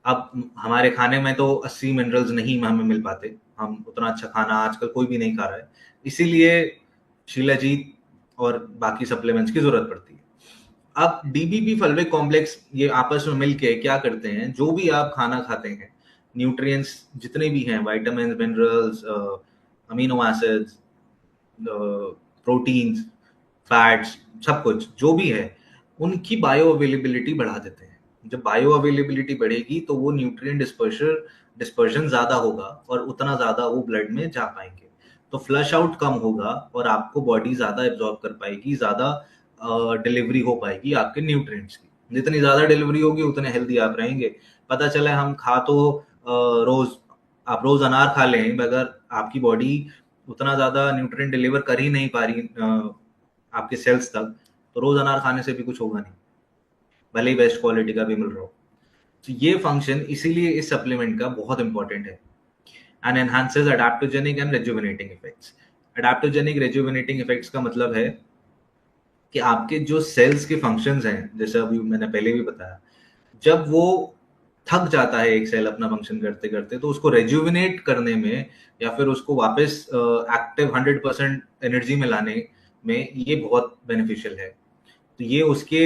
अब हमारे खाने में तो 80 मिनरल्स नहीं हमें मिल पाते, हम उतना अच्छा खाना आजकल कोई भी नहीं खा रहा है, इसीलिए शिलाजीत और बाकी सप्लीमेंट्स की जरूरत पड़ती है। अब डीबीपी फल्विक कॉम्प्लेक्स ये आपस में मिलके क्या करते हैं, जो भी आप खाना खाते हैं, न्यूट्रिएंट्स जितने भी हैं, vitamin, minerals, amino acids, proteins, fats, सब कुछ जो भी है, उनकी बायो अवेलेबिलिटी बढ़ा देते हैं। जब बायो अवेलेबिलिटी बढ़ेगी तो वो न्यूट्रिएंट डिस्पर्शन ज्यादा होगा और उतना ज्यादा वो ब्लड में जा पाएंगे, तो फ्लश आउट कम होगा और आपको बॉडी ज्यादा एब्जॉर्ब कर पाएगी, ज्यादा डिलीवरी हो पाएगी आपके न्यूट्रिएंट्स की। जितनी ज्यादा डिलीवरी होगी उतने हेल्दी आप रहेंगे। पता चला हम खा तो आप रोज अनार खा लें, अगर आपकी बॉडी उतना ज्यादा न्यूट्रिएंट डिलीवर कर ही नहीं पा रही आपके सेल्स तक, तो रोज अनार खाने से भी कुछ होगा नहीं, भले ही बेस्ट क्वालिटी का भी मिल रहा हो। तो ये फंक्शन इसीलिए इस सप्लीमेंट का बहुत इंपॉर्टेंट है। And enhances adaptogenic and rejuvenating effects. Adaptogenic rejuvenating effects का मतलब है कि आपके जो सेल्स के फंक्शंस हैं, जैसे अभी मैंने पहले भी बताया, जब वो थक जाता है एक सेल अपना फंक्शन करते करते, तो उसको रेजुविनेट करने में या फिर उसको वापस एक्टिव 100% एनर्जी में लाने में ये बहुत बेनिफिशियल है। तो ये उसके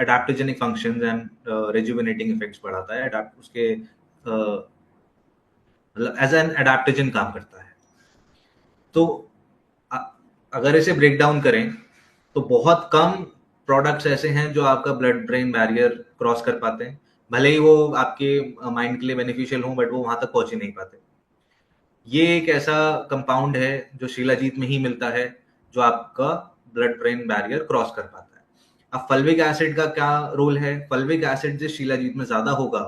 adaptogenic functions and rejuvenating effects बढ़ाता है, अडाप्ट उसके मतलब एज एन एडाप्टोजन काम करता है। तो अ- अगर इसे ब्रेक डाउन करें तो बहुत कम प्रोडक्ट्स ऐसे हैं जो आपका ब्लड ब्रेन बैरियर क्रॉस कर पाते हैं, भले ही वो आपके माइंड के लिए बेनिफिशियल हो, बट वो वहां तक पहुंच ही नहीं पाते। ये एक ऐसा कंपाउंड है जो शिलाजीत में ही मिलता है, जो आपका ब्लड ब्रेन बैरियर क्रॉस कर पाता है। अब फल्विक एसिड का क्या रोल है? फल्विक एसिड जिस शिलाजीत में ज्यादा होगा,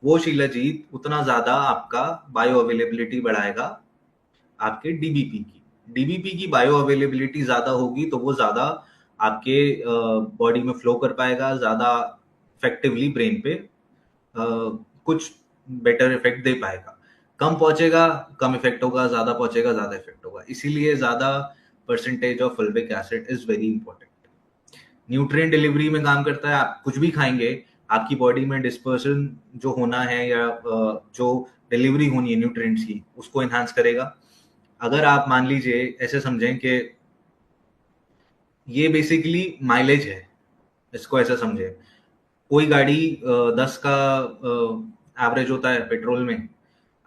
वो शिलाजीत उतना ज्यादा आपका बायो अवेलेबिलिटी बढ़ाएगा आपके डीबीपी की। डीबीपी की बायो अवेलेबिलिटी ज्यादा होगी तो वो ज्यादा आपके बॉडी में फ्लो कर पाएगा, ज्यादा इफेक्टिवली ब्रेन पे कुछ बेटर इफेक्ट दे पाएगा। कम पहुंचेगा कम इफेक्ट होगा, ज्यादा पहुंचेगा ज्यादा इफेक्ट होगा। इसीलिए ज्यादा percentage of fulvic acid is very important. Nutrient delivery में काम करता है। आप कुछ भी खाएंगे, आपकी बॉडी में डिस्पर्सन जो होना है या जो डिलीवरी होनी है न्यूट्रिएंट्स की, उसको एनहांस करेगा। अगर आप मान लीजिए ऐसे समझें कि ये बेसिकली माइलेज है, इसको ऐसा समझे, कोई गाड़ी 10 का एवरेज होता है पेट्रोल में।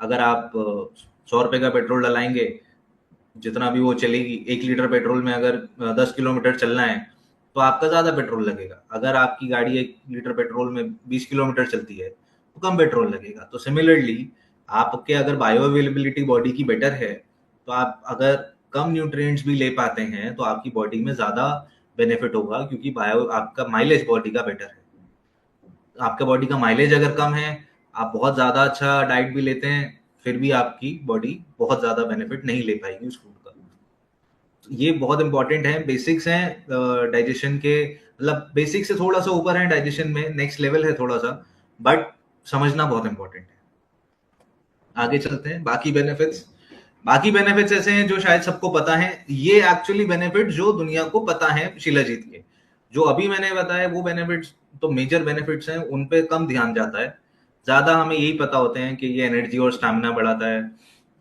अगर आप 100 रुपए का पेट्रोल डलाएंगे, जितना भी वो चलेगी, 1 लीटर पेट्रोल में अगर 10 किलोमीटर चलना है तो आपका ज्यादा पेट्रोल लगेगा। अगर आपकी गाड़ी 1 लीटर पेट्रोल में 20 किलोमीटर चलती है तो कम पेट्रोल लगेगा। तो सिमिलरली आपके अगर बायो अवेलेबिलिटी बॉडी की बेटर है, तो आप अगर कम न्यूट्रिएंट्स भी ले पाते हैं तो आपकी बॉडी में ज्यादा बेनिफिट होगा, क्योंकि बायो आपका माइलेज बॉडी का बेटर है। आपका बॉडी का माइलेज अगर कम है, आप बहुत ज्यादा अच्छा डाइट भी लेते हैं, फिर भी आपकी बॉडी बहुत ज्यादा बेनिफिट नहीं ले पाएगी उस फूड का। तो ये बहुत इंपॉर्टेंट है, बेसिक्स हैं डाइजेशन के, मतलब बेसिक से थोड़ा सा ऊपर है, डाइजेशन में नेक्स्ट लेवल है थोड़ा सा, बट समझना बहुत इंपॉर्टेंट है। आगे चलते हैं बाकी बेनिफिट्स। बाकी बेनिफिट्स ऐसे हैं जो शायद सबको पता है। ये एक्चुअली बेनिफिट जो दुनिया को पता है शिलाजीत के, जो अभी मैंने बताया वो बेनिफिट्स तो मेजर बेनिफिट्स हैं, उन पे कम ध्यान जाता है। ज्यादा हमें यही पता होते हैं कि ये एनर्जी और स्टैमिना बढ़ाता है,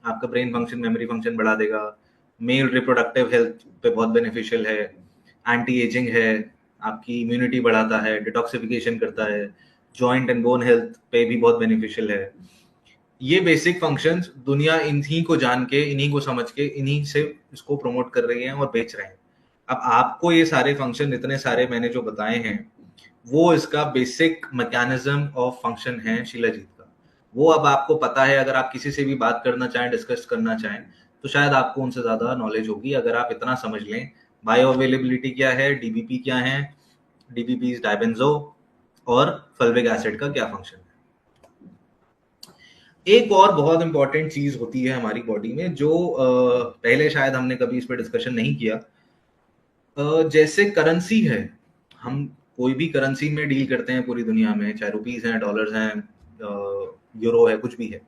आपका ब्रेन फंक्शन मेमोरी फंक्शन बढ़ा देगा, मेल रिप्रोडक्टिव हेल्थ पे बहुत बेनिफिशियल है, एंटी एजिंग है, आपकी इम्यूनिटी बढ़ाता है, डिटॉक्सिफिकेशन करता है, जॉइंट एंड बोन हेल्थ पे भी बहुत बेनिफिशियल है। ये बेसिक फंक्शंस दुनिया इन्हीं को जान के, इन्हीं को समझ के, इन्हीं से इसको प्रमोट कर रही है और बेच रहे हैं। अब आपको ये सारे फंक्शन, इतने सारे मैंने जो बताए हैं, वो इसका बेसिक मैकेनिज्म ऑफ फंक्शन है शिलाजीत का। वो अब आपको पता है। अगर आप किसी से भी बात करना चाहें, डिस्कस करना चाहें, तो शायद आपको उनसे ज्यादा नॉलेज होगी अगर आप इतना समझ लें बायो अवेलेबिलिटी क्या है, डीबीपी क्या है, डीबीपी डाइबेंजो, और फल्विक एसिड का क्या फंक्शन है। एक और बहुत इंपॉर्टेंट चीज होती है हमारी बॉडी में, जो पहले शायद हमने कभी इस पर डिस्कशन नहीं किया। जैसे करेंसी है, हम कोई भी करेंसी में डील करते हैं पूरी दुनिया में, चाहे रुपीज हैं, डॉलर्स हैं, यूरो है, कुछ भी है।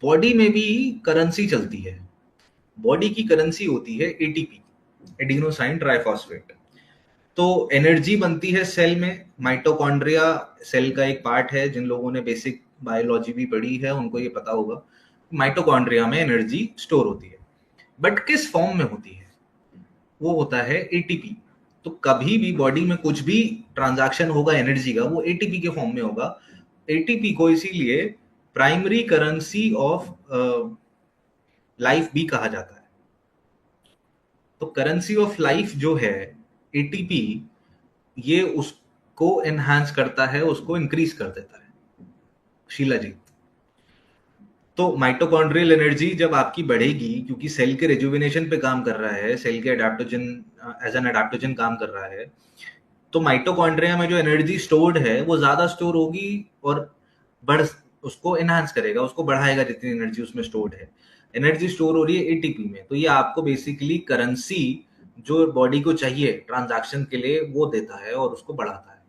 बॉडी में भी करेंसी चलती है। बॉडी की करेंसी होती है एटीपी, एडिनोसाइन ट्राइफॉस्फेट। तो एनर्जी बनती है सेल में। माइटोकॉन्ड्रिया सेल का एक पार्ट है। जिन लोगों ने बेसिक बायोलॉजी भी पढ़ी है उनको ये पता होगा, माइटोकॉन्ड्रिया में एनर्जी स्टोर होती है। बट किस फॉर्म में होती है? वो होता है एटीपी। तो कभी भी बॉडी में कुछ भी ट्रांजैक्शन होगा एनर्जी का, वो एटीपी के फॉर्म में होगा। एटीपी को इसीलिए प्राइमरी करेंसी ऑफ लाइफ भी कहा जाता है। तो करेंसी ऑफ लाइफ जो है एटीपी, ये उसको एनहांस करता है, उसको इंक्रीज कर देता है शिलाजीत। तो माइटोकॉन्ड्रियल एनर्जी जब आपकी बढ़ेगी, क्योंकि सेल के रेजुविनेशन पे काम कर रहा है, सेल के एडाप्टोजन, एज एन एडाप्टोजन काम कर रहा है, तो माइटोकॉन्ड्रिया में जो एनर्जी स्टोर्ड है वो ज्यादा स्टोर होगी और बढ़ उसको एनहांस करेगा, उसको बढ़ाएगा जितनी एनर्जी उसमें स्टोर्ड है। एनर्जी स्टोर हो रही है एटीपी में, तो ये आपको बेसिकली करेंसी जो बॉडी को चाहिए ट्रांजैक्शन के लिए वो देता है और उसको बढ़ाता है।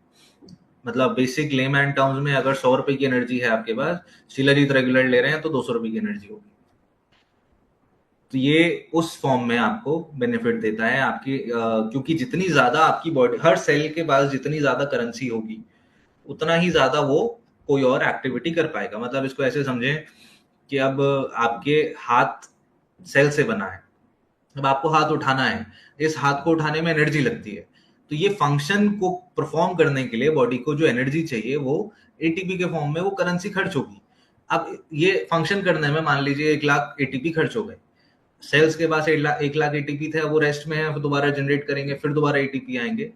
मतलब बेसिक लेमैन टर्म्स में, अगर 100 रुपए की एनर्जी है आपके पास, शिलाजीत रेगुलर ले रहे हैं, तो 200 रुपए की एनर्जी होगी। तो ये उस फॉर्म में आपको बेनिफिट देता है आपकी, क्योंकि जितनी ज्यादा आपकी बॉडी, हर सेल के पास जितनी ज्यादा करेंसी होगी, उतना ही ज्यादा वो कोई और एक्टिविटी कर पाएगा। मतलब इसको ऐसे समझें कि अब आपके हाथ सेल से बना है, अब आपको हाथ उठाना है, इस हाथ को उठाने में एनर्जी लगती है। तो ये फंक्शन को परफॉर्म करने के लिए बॉडी को जो एनर्जी चाहिए वो एटीपी के फॉर्म में वो करेंसी खर्च होगी। अब ये फंक्शन करने में मान लीजिए 1 लाख एटीपी खर्च हो गए, सेल्स के पास 1 लाख एटीपी थे, वो रेस्ट में है, फिर दोबारा जनरेट करेंगे, फिर दोबारा एटीपी आएंगे।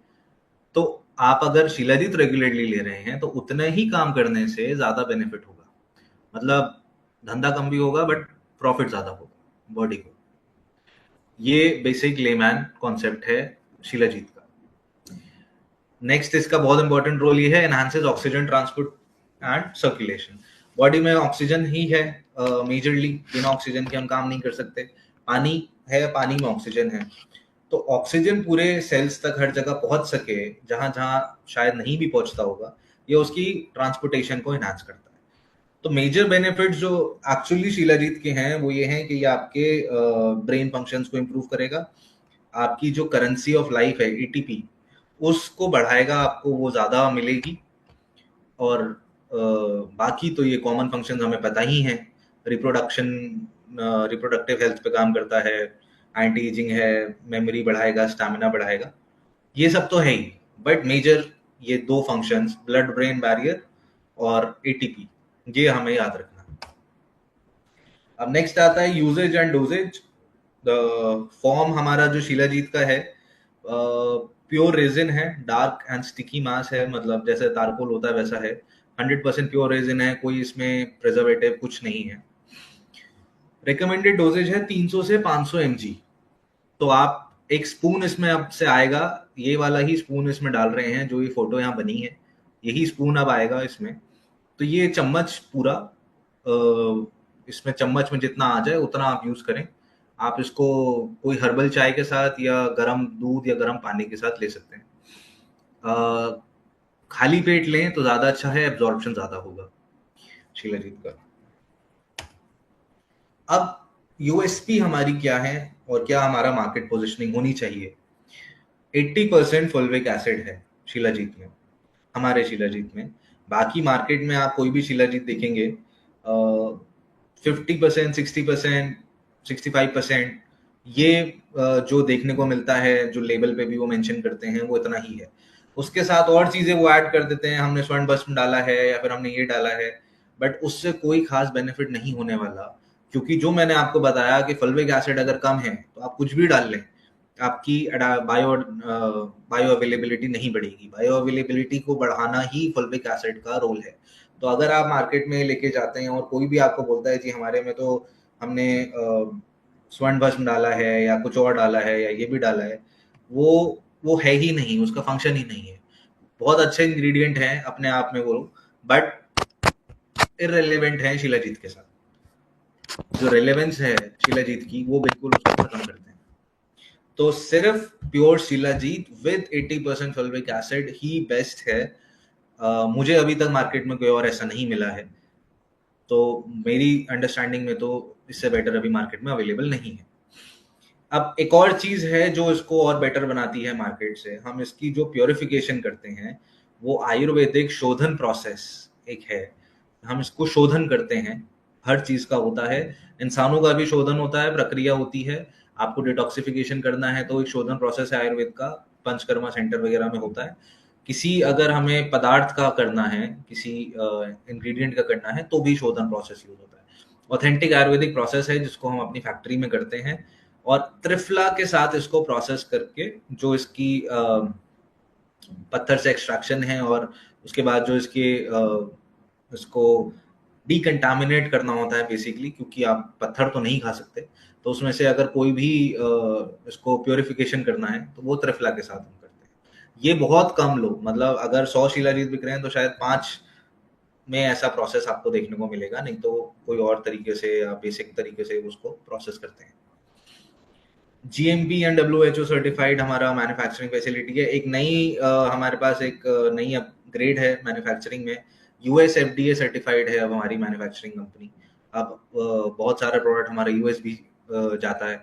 तो आप अगर शिलाजीत रेगुलरली ले रहे हैं तो उतने ही काम करने से ज्यादा बेनिफिट होगा, मतलब धंधा कम भी होगा बट प्रॉफिट ज्यादा होगा बॉडी को। ये बेसिक लेमैन कॉन्सेप्ट है शिलाजीत का। नेक्स्ट इसका बहुत इंपॉर्टेंट रोल ये है, enhances oxygen transport and circulation. Body में ऑक्सीजन ही है मेजरली, बिना ऑक्सीजन के हम काम नहीं कर सकते। पानी है, पानी में ऑक्सीजन है, तो ऑक्सीजन पूरे सेल्स तक हर जगह पहुंच सके, जहां जहां शायद नहीं भी पहुंचता होगा, ये उसकी ट्रांसपोर्टेशन को एनहांस करता है। तो मेजर बेनिफिट्स जो एक्चुअली शिलाजीत के हैं वो ये हैं कि ये आपके ब्रेन फंक्शंस को इम्प्रूव करेगा, आपकी जो करेंसी ऑफ लाइफ है एटीपी उसको बढ़ाएगा, आपको वो ज्यादा मिलेगी। और बाकी तो ये कॉमन फंक्शंस हमें पता ही हैं, रिप्रोडक्शन, रिप्रोडक्टिव हेल्थ पे काम करता है, एंटी एजिंग है, मेमोरी बढ़ाएगा, स्टैमिना बढ़ाएगा, ये सब तो है ही। बट मेजर ये 2 फंक्शंस, ब्लड ब्रेन बैरियर और एटीपी, ये हमें याद रखना। अब नेक्स्ट आता है यूजेज एंड डोजेज। फॉर्म हमारा जो शिलाजीत का है प्योर रेजिन है, डार्क एंड स्टिकी मास है, मतलब जैसे तारकोल होता है वैसा है, 100% प्योर रेजिन है, कोई इसमें प्रिजर्वेटिव कुछ नहीं है। रिकमेंडेड डोजेज है 300 से 500 mg। तो आप एक स्पून इसमें अब से आएगा, ये वाला ही स्पून इसमें डाल रहे हैं, जो ये फोटो यहाँ बनी है यही स्पून अब आएगा इसमें। तो ये चम्मच पूरा, इसमें चम्मच में जितना आ जाए उतना आप यूज करें। आप इसको कोई हर्बल चाय के साथ या गर्म दूध या गर्म पानी के साथ ले सकते हैं। खाली पेट लें तो ज्यादा अच्छा है, एब्जॉर्प्शन ज्यादा होगा शिलाजीत का। अब यूएसपी हमारी क्या है और क्या हमारा मार्केट पोजिशनिंग होनी चाहिए। 80% फुलविक एसिड है शिलाजीत में, हमारे शिलाजीत में। बाकी मार्केट में आप कोई भी शिलाजीत देखेंगे 50%, 60%, 65% ये जो देखने को मिलता है, जो लेबल पे भी वो मेंशन करते हैं, वो इतना ही है। उसके साथ और चीजें वो ऐड कर देते हैं, हमने स्वर्ण भस्म डाला है या फिर हमने ये डाला है, बट उससे कोई खास बेनिफिट नहीं होने वाला, क्योंकि जो मैंने आपको बताया कि फुलविक एसिड अगर कम है तो आप कुछ भी डाल लें, आपकी बायो अवेलेबिलिटी नहीं बढ़ेगी। बायो अवेलेबिलिटी को बढ़ाना ही फुलविक एसिड का रोल है। तो अगर आप मार्केट में लेके जाते हैं और कोई भी आपको बोलता है कि हमारे में तो हमने स्वर्ण भस्म डाला है या कुछ और डाला है या ये भी डाला है, वो है ही नहीं, उसका फंक्शन ही नहीं है। बहुत अच्छे इंग्रेडिएंट हैं अपने आप में वो, बट इररिलेवेंट है शिलाजीत के साथ। जो रेलेवेंस है शिलाजीत की वो बिल्कुल उसको खत्म करते हैं। तो सिर्फ pure shilajit with 80% फुलविक acid he best है। मुझे अभी तक मार्केट में कोई और ऐसा नहीं मिला है, तो मेरी अंडरस्टैंडिंग में तो इससे बेटर अभी मार्केट में अवेलेबल नहीं है। अब एक और चीज है जो इसको और बेटर बनाती है मार्केट से, हम इसकी जो प्योरिफिकेशन करते हैं वो आयुर्वेदिक शोधन प्रोसेस एक है, हम इसको शोधन करते हैं। हर चीज का होता है, इंसानों का भी शोधन होता है, प्रक्रिया होती है। आपको डिटॉक्सिफिकेशन करना है तो एक शोधन प्रोसेस है आयुर्वेद का, पंचकर्मा सेंटर वगैरह में होता है। किसी अगर हमें पदार्थ का करना है, किसी इंग्रेडिएंट का करना है, तो भी शोधन प्रोसेस यूज होता है। ऑथेंटिक आयुर्वेदिक प्रोसेस है जिसको हम अपनी फैक्ट्री में करते हैं, और त्रिफला के साथ इसको प्रोसेस करके जो इसकी पत्थर से एक्सट्रैक्शन है और उसके बाद जो इसको डिकंटामिनेट करना होता है बेसिकली, क्योंकि आप पत्थर तो नहीं खा सकते, तो उसमें से अगर कोई भी इसको प्योरिफिकेशन करना है तो वो त्रिफला के साथ हम करते हैं। ये बहुत कम लोग, मतलब अगर 100 शिलाजीत बिक रहे हैं तो शायद 5 में ऐसा प्रोसेस आपको देखने को मिलेगा, नहीं तो कोई और तरीके से या बेसिक तरीके से उसको प्रोसेस करते हैं। GMP एंड WHO सर्टिफाइड हमारा मैन्युफैक्चरिंग फैसिलिटी है। एक नई हमारे पास एक नई अपग्रेड है मैन्युफैक्चरिंग में, US FDA सर्टिफाइड है अब हमारी मैन्युफैक्चरिंग कंपनी। अब बहुत सारा प्रोडक्ट हमारा US भी जाता है,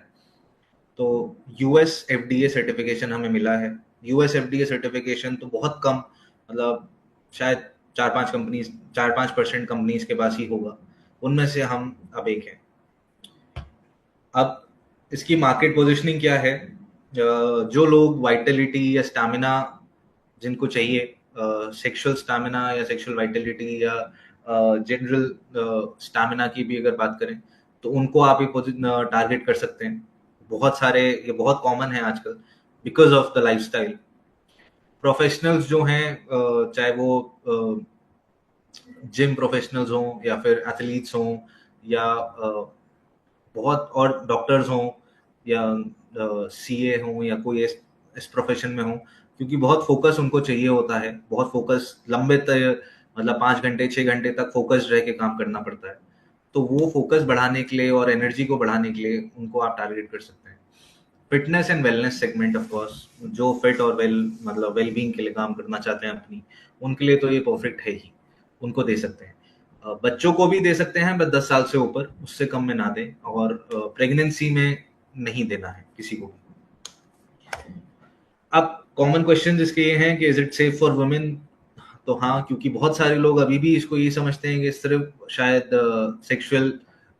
तो US FDA सर्टिफिकेशन हमें मिला है। US FDA सर्टिफिकेशन तो बहुत कम, मतलब शायद 4-5% कंपनीज के पास ही होगा, उनमें से हम अब एक हैं। अब इसकी मार्केट पोजीशनिंग क्या है, जो लोग वाइटलिटी या स्टैमिना जिनको चाहिए, सेक्सुअल स्टैमिना या सेक्सुअल वाइटलिटी या जनरल स्टैमिना की भी अगर बात करें तो उनको आप ये टारगेट कर सकते हैं। बहुत सारे, ये बहुत कॉमन है आजकल because of the lifestyle. Professionals जो हैं, चाहे वो जिम प्रोफेशनल्स हों या फिर एथलीट्स हों या बहुत और डॉक्टर्स हों या सीए हों या कोई इस प्रोफेशन में हो, क्योंकि बहुत फोकस उनको चाहिए होता है, बहुत फोकस लंबे मतलब 5 घंटे 6 घंटे तक फोकस रह के काम करना पड़ता है। तो वो फोकस बढ़ाने के लिए और एनर्जी को बढ़ाने के लिए उनको आप टारगेट कर सकते हैं। Fitness and wellness segment, of course जो फिट और मतलब वेलबींग के लिए काम करना चाहते हैं अपनी, उनके लिए तो ये परफेक्ट है ही, उनको दे सकते हैं। बच्चों को भी दे सकते हैं, बस 10 साल से ऊपर, उससे कम में ना दें, और प्रेगनेंसी में नहीं देना है किसी को भी। अब कॉमन क्वेश्चन इसके ये हैं कि is it safe for women? तो हाँ, क्योंकि बहुत सारे लोग अभी भी इसको ये समझते हैं कि सिर्फ शायद सेक्सुअल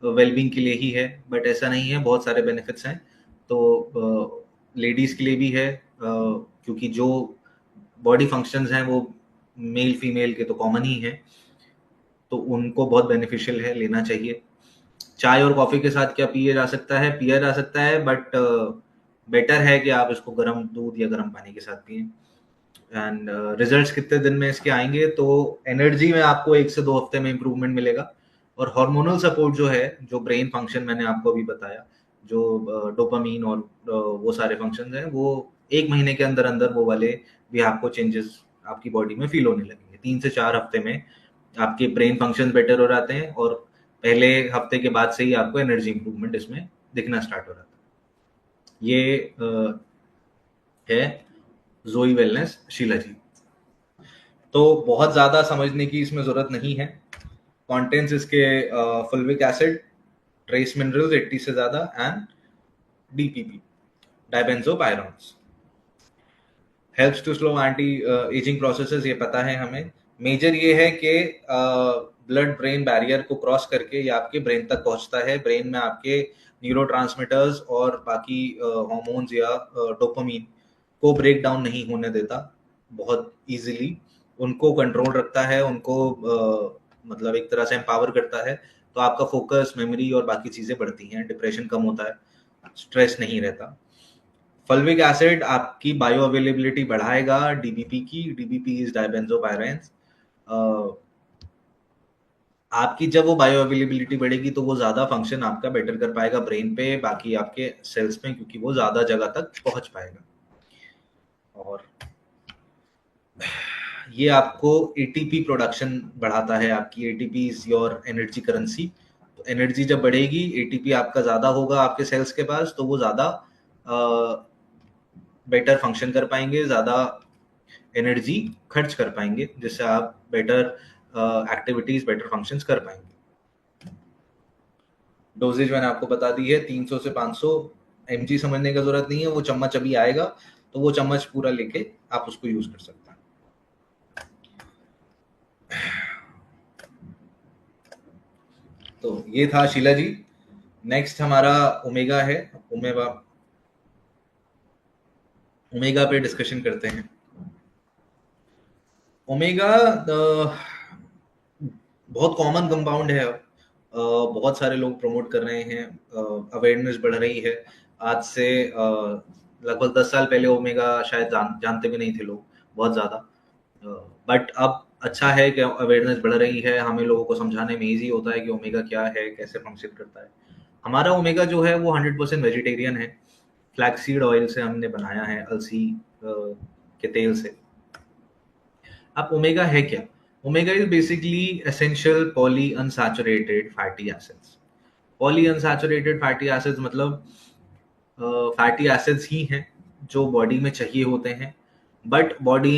वेलबींग के लिए ही है, बट ऐसा नहीं है, बहुत सारे बेनिफिट्स हैं। तो लेडीज के लिए भी है, क्योंकि जो बॉडी फंक्शंस हैं वो मेल फीमेल के तो कॉमन ही है, तो उनको बहुत बेनिफिशियल है, लेना चाहिए। चाय और कॉफी के साथ क्या पिया जा सकता है? पिया जा सकता है, बट बेटर है कि आप इसको गर्म दूध या गर्म पानी के साथ पिए। एंड रिजल्ट्स कितने दिन में इसके आएंगे? तो एनर्जी में आपको 1 से 2 हफ्ते में इंप्रूवमेंट मिलेगा, और हार्मोनल सपोर्ट जो है, जो ब्रेन फंक्शन मैंने आपको अभी बताया, जो डोपामीन और वो सारे फंक्शंस हैं, वो 1 महीने के अंदर अंदर वो वाले भी आपको चेंजेस आपकी बॉडी में फील होने लगेंगे। 3 से 4 हफ्ते में आपके ब्रेन फंक्शन बेटर हो जाते हैं, और पहले हफ्ते के बाद से ही आपको एनर्जी इंप्रूवमेंट इसमें दिखना स्टार्ट हो जाता है। ये है जोई वेलनेस शीला जी। तो बहुत ज्यादा समझने की इसमें जरूरत नहीं है। कंटेंट्स इसके फुलविक एसिड, ट्रेस मिनरल्स 80 से ज्यादा, and DPP, dibenzopyrones. Helps to slow anti aging processes, ये पता है हमें। मेजर ये है कि ब्लड ब्रेन बैरियर को क्रॉस करके ये आपके ब्रेन तक पहुंचता है। ब्रेन में आपके न्यूरोट्रांसमीटर्स और बाकी हार्मोन्स या डोपामीन को ब्रेक डाउन नहीं होने देता बहुत इजीली, उनको कंट्रोल रखता है, उनको मतलब एक तरह से एम्पावर करता है। तो आपका फोकस, मेमोरी और बाकी चीजें बढ़ती हैं, डिप्रेशन कम होता है, स्ट्रेस नहीं रहता। फल्विक एसिड आपकी बायो अवेलेबिलिटी बढ़ाएगा डीबीपी की। DBP is dibenzopyrenes. आपकी जब वो बायो अवेलेबिलिटी बढ़ेगी तो वो ज्यादा फंक्शन आपका बेटर कर पाएगा ब्रेन पे, बाकी आपके सेल्स में, क्योंकि वो ज्यादा जगह तक पहुंच पाएगा। और ये आपको एटीपी प्रोडक्शन बढ़ाता है। आपकी ATP is your energy currency. तो एनर्जी जब बढ़ेगी, एटीपी आपका ज्यादा होगा आपके सेल्स के पास, तो वो ज्यादा बेटर फंक्शन कर पाएंगे, ज्यादा एनर्जी खर्च कर पाएंगे, जिससे आप बेटर एक्टिविटीज, बेटर फंक्शंस कर पाएंगे। डोजेज मैंने आपको बता दी है, 300 से 500 mg समझने का जरूरत नहीं है, वो चम्मच अभी आएगा तो वो चम्मच पूरा लेके आप उसको यूज कर सकते हैं। तो ये था शीला जी। नेक्स्ट हमारा ओमेगा है। ओमेगा पे डिस्कशन करते हैं। ओमेगा बहुत कॉमन कंपाउंड है। बहुत सारे लोग प्रमोट कर रहे हैं, अवेयरनेस बढ़ रही है। आज से लगभग 10 साल पहले ओमेगा शायद जानते भी नहीं थे लोग बहुत ज्यादा, बट अब अच्छा है कि अवेयरनेस बढ़ रही है। हमें लोगों को समझाने में इजी होता है कि ओमेगा क्या है, कैसे फंक्शन करता है। हमारा ओमेगा जो है वो 100% वेजिटेरियन है। फ्लैक्सीड ऑयल से हमने बनाया है, अलसी के तेल से। अब ओमेगा है क्या? Omega is basically essential poly unsaturated fatty acids. Poly unsaturated fatty acids मतलब फैटी एसिड्स ही हैं जो बॉडी में चाहिए होते हैं, बट बॉडी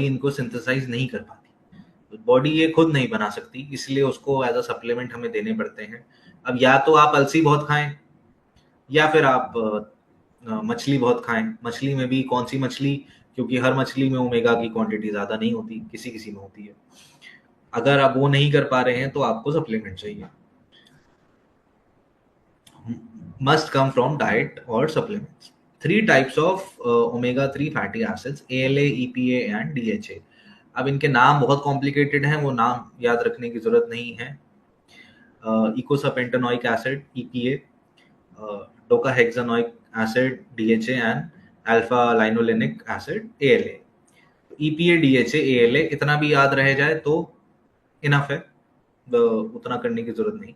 इनको सिंथेसाइज नहीं कर पाती। बॉडी ये खुद नहीं बना सकती, इसलिए उसको एज अ सप्लीमेंट हमें देने पड़ते हैं। अब या तो आप अलसी बहुत खाएं, या फिर आप मछली बहुत खाएं। मछली में भी कौन सी मछली? क्योंकि हर मछली में ओमेगा की क्वांटिटी ज्यादा नहीं होती, किसी किसी में होती है। अगर आप वो नहीं कर पा रहे हैं तो आपको सप्लीमेंट चाहिए। must come from diet or supplements. Three types of omega-3 fatty acids: ALA, EPA and DHA. अब इनके नाम बहुत कॉम्प्लिकेटेड हैं, वो नाम याद रखने की जरूरत नहीं है. Eicosapentaenoic acid EPA, docosahexaenoic acid DHA and alpha linolenic acid ALA. EPA, DHA, ALA इतना भी याद रह जाए तो इनफ है, उतना करने की जरूरत नहीं.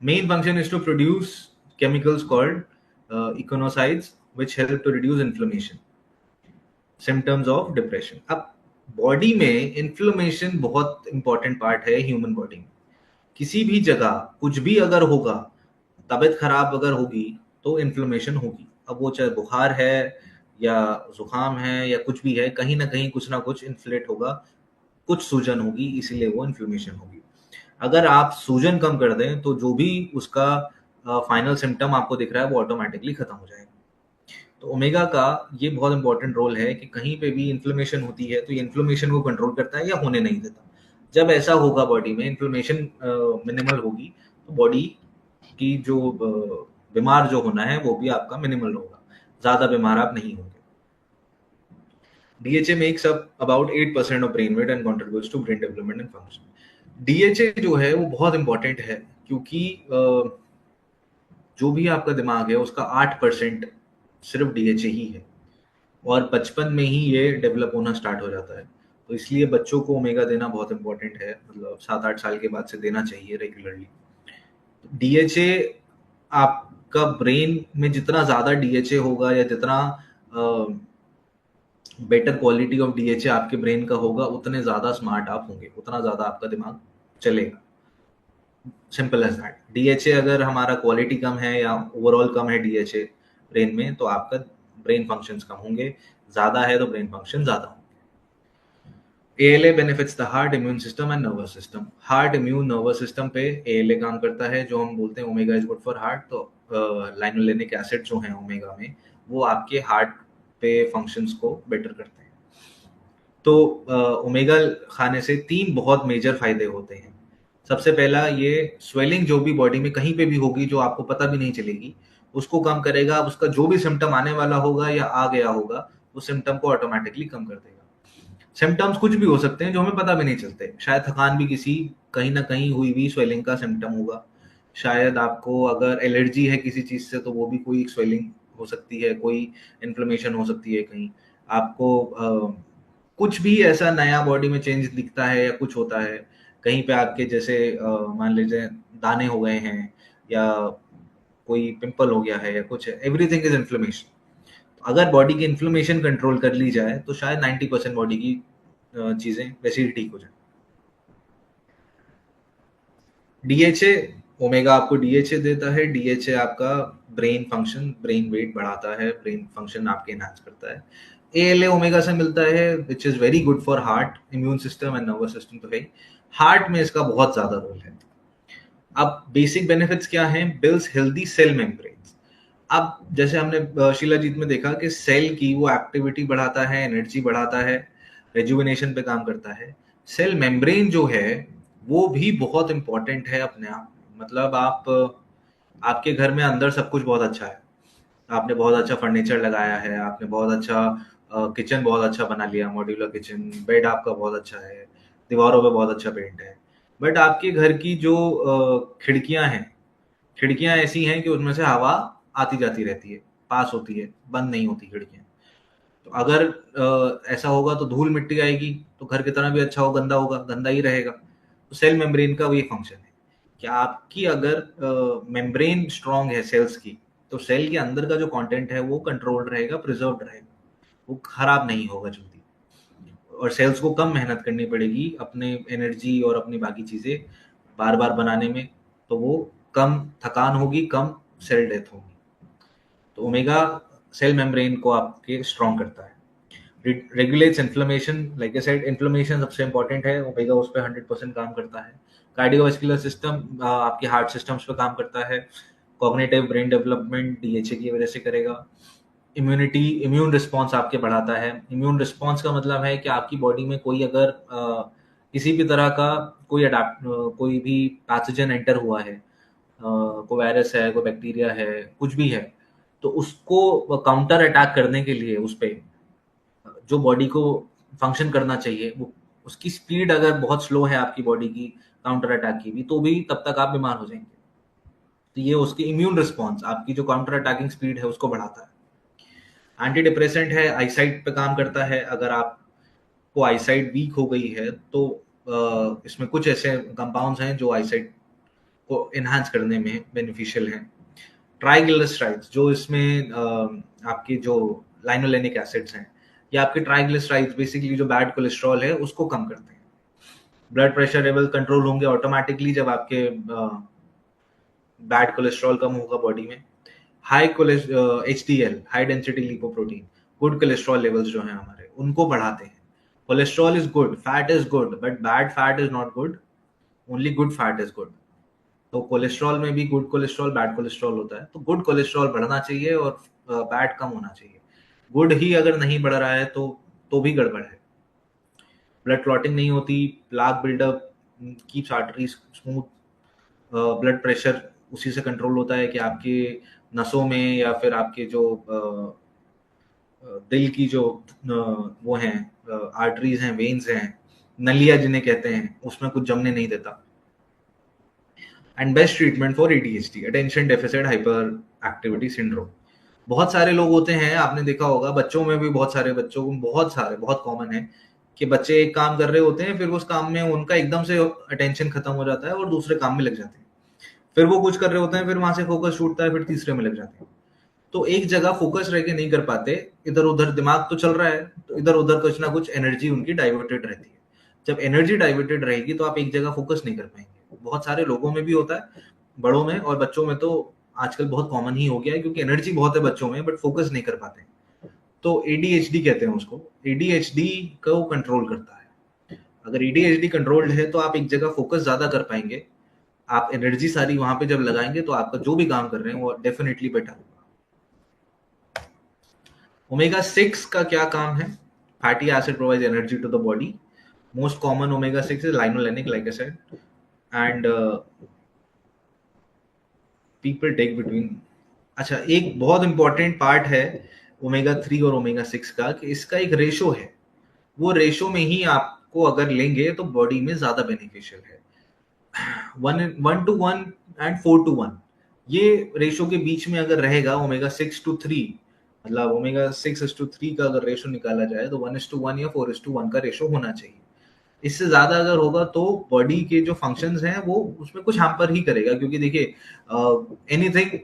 Main function is to produce chemicals called eicosanoids which help to reduce inflammation, symptoms of depression. अब बॉडी में इन्फ्लेमेशन बहुत इंपॉर्टेंट पार्ट है ह्यूमन बॉडी में. किसी भी जगह कुछ भी अगर होगा, तबीयत खराब अगर होगी तो इन्फ्लेमेशन होगी. अब वो चाहे बुखार है या जुकाम है या कुछ भी है, कहीं ना कहीं कुछ ना कुछ इन्फ्लेट होगा, कुछ सूजन होगी, इसीलिए वो इन्फ्लेमेशन होगी. अगर आप सूजन कम कर दें तो जो भी उसका फाइनल सिम्टम आपको दिख रहा है वो ऑटोमेटिकली खत्म हो जाएगा. तो ओमेगा का ये बहुत इंपॉर्टेंट रोल है कि कहीं पे भी इन्फ्लेमेशन होती है तो ये इन्फ्लेमेशन को कंट्रोल करता है या होने नहीं देता. जब ऐसा होगा, बॉडी में इन्फ्लेमेशन मिनिमल होगी, तो बॉडी की जो बीमार जो होना है वो भी आपका मिनिमल होगा, ज्यादा बीमार आप नहीं होंगे. DHA makes up about 8% of brain weight and contributes to brain development and function. DHA जो है वो बहुत इंपॉर्टेंट है क्योंकि जो भी आपका दिमाग है उसका 8% सिर्फ DHA ही है, और बचपन में ही ये डेवलप होना स्टार्ट हो जाता है. तो इसलिए बच्चों को ओमेगा देना बहुत इंपॉर्टेंट है, मतलब 7-8 साल के बाद से देना चाहिए रेगुलरली. DHA आपका ब्रेन में जितना ज्यादा DHA होगा या जितना बेटर क्वालिटी ऑफ DHA आपके ब्रेन का होगा, उतने ज्यादा स्मार्ट आप होंगे, उतना ज्यादा आपका दिमाग चलेगा. Simple as that. DHA अगर हमारा क्वालिटी कम है या ओवरऑल कम है DHA ब्रेन में, तो आपका ब्रेन फंक्शंस कम होंगे. ज्यादा है तो ब्रेन फंक्शन ज्यादा होंगे. ALA benefits the heart, immune system and nervous system. Heart, immune, nervous system पे ALA काम करता है. जो हम बोलते हैं omega is good for heart, तो लाइनोलेनिक एसिड जो है ओमेगा में, वो आपके हार्ट पे फंक्शंस को बेटर करते हैं. तो ओमेगा खाने से 3 बहुत मेजर फायदे होते हैं. सबसे पहला, ये स्वेलिंग जो भी बॉडी में कहीं पे भी होगी जो आपको पता भी नहीं चलेगी, उसको कम करेगा. अब उसका जो भी सिम्टम आने वाला होगा या आ गया होगा, उस सिम्टम को ऑटोमेटिकली कम कर देगा. सिम्टम्स कुछ भी हो सकते हैं जो हमें पता भी नहीं चलते. शायद थकान भी किसी कहीं ना कहीं हुई भी स्वेलिंग का सिम्टम होगा. शायद आपको अगर एलर्जी है किसी चीज से तो वो भी कोई स्वेलिंग हो सकती है, कोई इन्फ्लेमेशन हो सकती है. कहीं आपको कुछ भी ऐसा नया बॉडी में चेंज दिखता है या कुछ होता है, कहीं पे आपके जैसे मान लीजिए दाने हो गए हैं या कोई पिंपल हो गया है या कुछ है, एवरीथिंग इज इन्फ्लेमेशन. अगर बॉडी की इन्फ्लेमेशन कंट्रोल कर ली जाए तो शायद 90% बॉडी की चीजें वैसे ही ठीक हो जाए. DHA, ओमेगा आपको DHA देता है. DHA आपका ब्रेन फंक्शन, ब्रेन वेट बढ़ाता है, ब्रेन फंक्शन आपके एनहांस करता है. ALA ओमेगा से मिलता है, which is very good for heart, immune system and nervous system. तो है हार्ट में इसका बहुत ज्यादा रोल है. अब बेसिक बेनिफिट्स क्या हैं? Builds healthy cell membranes. अब जैसे हमने शिलाजीत में देखा कि सेल की वो एक्टिविटी बढ़ाता है, एनर्जी बढ़ाता है, रेजुविनेशन पे काम करता है. सेल मेम्ब्रेन जो है वो भी बहुत इंपॉर्टेंट है अपने आप. मतलब आपके घर में अंदर सब कुछ बहुत अच्छा है, आपने बहुत अच्छा फर्नीचर लगाया है, आपने बहुत अच्छा किचन बहुत अच्छा बना लिया, मॉड्यूलर किचन, बेड आपका बहुत अच्छा है, दीवारों पे बहुत अच्छा पेंट है. बट आपके घर की जो खिड़कियां हैं, खिड़कियां ऐसी हैं कि उनमें से हवा आती जाती रहती है, पास होती है, बंद नहीं होती खिड़कियां. तो अगर ऐसा होगा तो धूल मिट्टी आएगी, तो घर कितना भी अच्छा हो गंदा होगा, गंदा ही रहेगा. तो सेल मेम्ब्रेन का वही फंक्शन है कि आपकी अगर मेम्ब्रेन स्ट्रांग है सेल्स की, तो सेल के अंदर का जो कंटेंट है वो कंट्रोल्ड रहेगा, प्रिजर्व्ड रहेगा, वो खराब नहीं होगा जल्दी. और सेल्स को कम मेहनत करनी पड़ेगी अपने एनर्जी और अपनी बाकी चीजें बार बार बनाने में, तो वो कम थकान होगी, कम सेल डेथ होगी. तो ओमेगा सेल मेम्ब्रेन को आपके स्ट्रॉन्ग करता है. Regulates inflammation. Like I said, inflammation सबसे इंपॉर्टेंट है, ओमेगा उस पर 100% काम करता है. कार्डियोवास्कुलर सिस्टम, आपके हार्ट सिस्टम्स पे काम करता है. कॉग्निटिव ब्रेन डेवलपमेंट DHA की वजह से करेगा. इम्यूनिटी, इम्यून रिस्पॉन्स आपके बढ़ाता है. इम्यून रिस्पॉन्स का मतलब है कि आपकी बॉडी में कोई अगर किसी भी तरह का कोई भी पैथोजन एंटर हुआ है, कोई वायरस है, कोई बैक्टीरिया है, कुछ भी है, तो उसको काउंटर अटैक करने के लिए उस पे जो बॉडी को फंक्शन करना चाहिए, वो उसकी स्पीड अगर बहुत स्लो है आपकी बॉडी की काउंटर अटैक की भी, तो भी तब तक आप बीमार हो जाएंगे। तो ये उसकी इम्यून रिस्पॉन्स, आपकी जो काउंटर अटैकिंग स्पीड है उसको बढ़ाता है। एंटी डिप्रेसेंट है, आईसाइट पे काम करता है। अगर आपको आईसाइट वीक हो गई है तो इसमें कुछ ऐसे कंपाउंड्स हैं जो आईसाइट को एनहांस करने में बेनिफिशियल हैं। ट्राइग्लिसराइड्स, जो इसमें आपके जो लाइनोलेनिक एसिड्स हैं, या आपके ट्राइग्लिसराइड्स बेसिकली जो बैड कोलेस्ट्रॉल है उसको कम करते हैं। ब्लड प्रेशर लेवल कंट्रोल होंगे ऑटोमेटिकली जब आपके बैड कोलेस्ट्रॉल कम होगा बॉडी में। High HDL, high density lipoprotein, good cholesterol levels जो हैं हमारे, उनको बढ़ाते हैं। Cholesterol is good, fat is good, but bad fat is not good, only good fat is good. तो कोलेस्ट्रॉल में भी गुड कोलेस्ट्रॉल, बैड कोलेस्ट्रॉल होता है। तो गुड कोलेस्ट्रॉल बढ़ना चाहिए और बैड कम होना चाहिए। गुड ही अगर नहीं बढ़ रहा है तो भी गड़बड़ है। ब्लड क्लॉटिंग नहीं होती, plaque buildup keeps arteries smooth, blood pressure उसी से कंट्रोल होता है कि आपके नसों में या फिर आपके जो दिल की जो वो हैं आर्टरीज हैं, वेन्स हैं, नलिया जिन्हें कहते हैं, उसमें कुछ जमने नहीं देता। And best treatment for ADHD, attention deficit hyper activity syndrome. बहुत सारे लोग होते हैं, आपने देखा होगा बच्चों में भी, बहुत कॉमन है कि बच्चे एक काम कर रहे होते हैं, फिर उस काम में उनका एकदम से अटेंशन खत्म हो जाता है और दूसरे काम में लग जाते हैं। फिर वो कुछ कर रहे होते हैं, फिर वहां से फोकस छूटता है, फिर तीसरे में लग जाते हैं। तो एक जगह फोकस रह के नहीं कर पाते, इधर उधर दिमाग तो चल रहा है, तो इधर उधर कुछ ना कुछ एनर्जी उनकी डाइवर्टेड रहती है। जब एनर्जी डाइवर्टेड रहेगी तो आप एक जगह फोकस नहीं कर पाएंगे। बहुत सारे लोगों में भी होता है, बड़ों में और बच्चों में तो आजकल बहुत कॉमन ही हो गया है, क्योंकि एनर्जी बहुत है बच्चों में बट फोकस नहीं कर पाते। तो ADHD कहते हैं उसको। ADHD को कंट्रोल करता है। अगर ADHD कंट्रोल्ड है तो आप एक जगह फोकस ज्यादा कर पाएंगे, आप एनर्जी सारी वहां पे जब लगाएंगे तो आपका जो भी काम कर रहे हैं वो डेफिनेटली बेटर होगा। ओमेगा 6 का क्या काम है? Fatty acid provides energy to the body. Most common omega 6 is linoleic, like I said, and people take between. अच्छा, एक बहुत इंपॉर्टेंट पार्ट है ओमेगा 3 और ओमेगा 6 का, कि इसका एक रेशो है। वो रेशो में ही आपको अगर लेंगे तो बॉडी में ज्यादा बेनिफिशियल है। 1:1 एंड 4:1, ये रेशो के बीच में अगर रहेगा ओमेगा 6:3, मतलब ओमेगा 6:3 का अगर रेशो निकाला जाए तो 1:1 या 4:1 का रेशो होना चाहिए। इससे ज्यादा अगर होगा तो बॉडी के जो फंक्शंस हैं वो उसमें कुछ हैम्पर ही करेगा, क्योंकि देखिए anything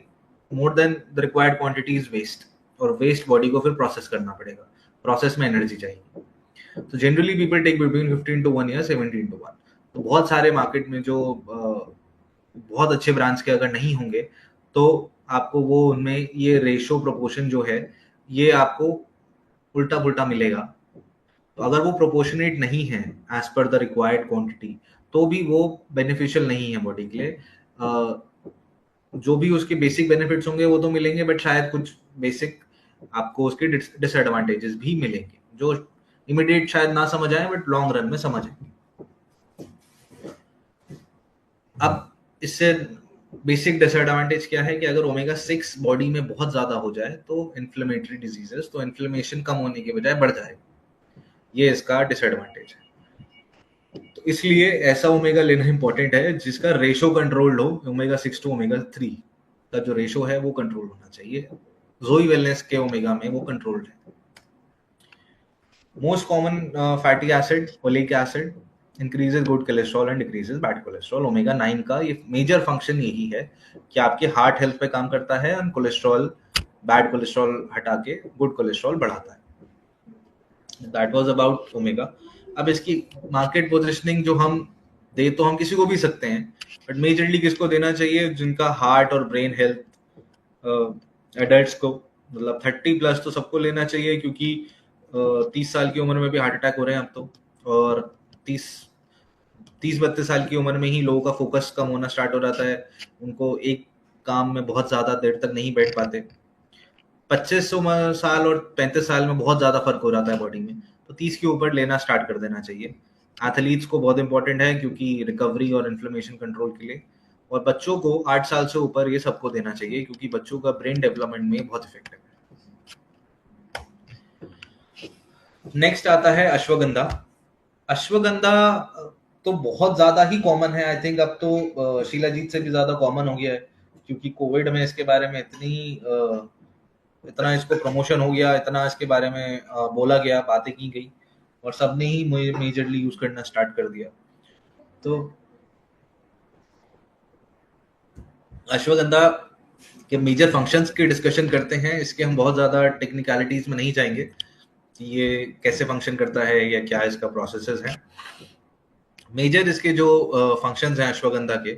more than the required quantity is waste, और वेस्ट बॉडी को फिर प्रोसेस करना पड़ेगा, प्रोसेस में एनर्जी चाहिए। तो जनरली पीपल टेक बिटवीन 15:1 या 17:1। तो बहुत सारे मार्केट में जो बहुत अच्छे ब्रांड्स के अगर नहीं होंगे तो आपको वो उनमें ये रेशो प्रोपोर्शन जो है ये आपको उल्टा पुल्टा मिलेगा। तो अगर वो प्रोपोर्शनेट नहीं है as per the required quantity तो भी वो बेनिफिशियल नहीं है बॉडी के लिए। जो भी उसके बेसिक बेनिफिट्स होंगे वो तो मिलेंगे, बट शायद कुछ बेसिक आपको उसके डिसएडवांटेजेस भी मिलेंगे जो इमीडिएट शायद ना समझ आए बट लॉन्ग रन में समझ आएंगे। अब इससे बेसिक डिसएडवांटेज क्या है कि अगर ओमेगा 6 बॉडी में बहुत ज्यादा हो जाए तो इन्फ्लेमेटरी डिजीजेस, तो इन्फ्लेमेशन कम होने के बजाय बढ़ जाएगा, ये इसका डिसएडवांटेज है। तो इसलिए ऐसा ओमेगा लेना इंपॉर्टेंट है जिसका रेशो कंट्रोल्ड हो। ओमेगा 6 टू ओमेगा 3 का जो रेशो है वो कंट्रोल होना चाहिए। जोई वेलनेस के ओमेगा में वो कंट्रोल्ड है। Most common fatty acid oleic acid, increases good cholesterol and decreases bad cholesterol. Omega 9 का ये मेजर फंक्शन यही है कि आपके हार्ट हेल्थ पे काम करता है और कोलेस्ट्रॉल, बैड कोलेस्ट्रॉल हटा के गुड कोलेस्ट्रॉल बढ़ाता है। That was about omega. अब इसकी मार्केट पोजीशनिंग जो हम दे तो हम किसी को भी सकते हैं, बट मेजरली किसको देना चाहिए? जिनका हार्ट और ब्रेन हेल्थ, एडल्ट्स को, मतलब 30+ तो सबको लेना चाहिए, क्योंकि 30 साल की उम्र में भी हार्ट अटैक हो रहे हैं अब तो, और 30-32 साल की उम्र में ही लोगों का फोकस कम होना स्टार्ट हो जाता है, उनको एक काम में बहुत ज्यादा देर तक नहीं बैठ पाते। 25 साल और 35 साल में बहुत ज्यादा फर्क हो जाता है बॉडी में, तो 30 के ऊपर लेना स्टार्ट कर देना चाहिए। एथलीट्स को बहुत इंपॉर्टेंट है क्योंकि रिकवरी और इन्फ्लेमेशन कंट्रोल के लिए। और बच्चों को 8 साल से ऊपर ये सबको देना चाहिए, क्योंकि बच्चों का ब्रेन डेवलपमेंट में बहुत इफेक्टिव है। नेक्स्ट आता है अश्वगंधा। अश्वगंधा तो बहुत ज्यादा ही कॉमन है, आई थिंक अब तो शीलाजीत से भी ज्यादा कॉमन हो गया है, क्योंकि कोविड में इसके बारे में इतना इसको प्रमोशन हो गया, इतना इसके बारे में बोला गया, बातें की गई, और सबने ही मेजरली यूज करना स्टार्ट कर दिया। तो अश्वगंधा के मेजर फंक्शंस की डिस्कशन करते हैं, इसके हम बहुत ज्यादा टेक्निकलिटीज में नहीं जाएंगे कि ये कैसे फंक्शन करता है या क्या इसका प्रोसेसेस है। मेजर इसके जो फंक्शंस हैं अश्वगंधा के,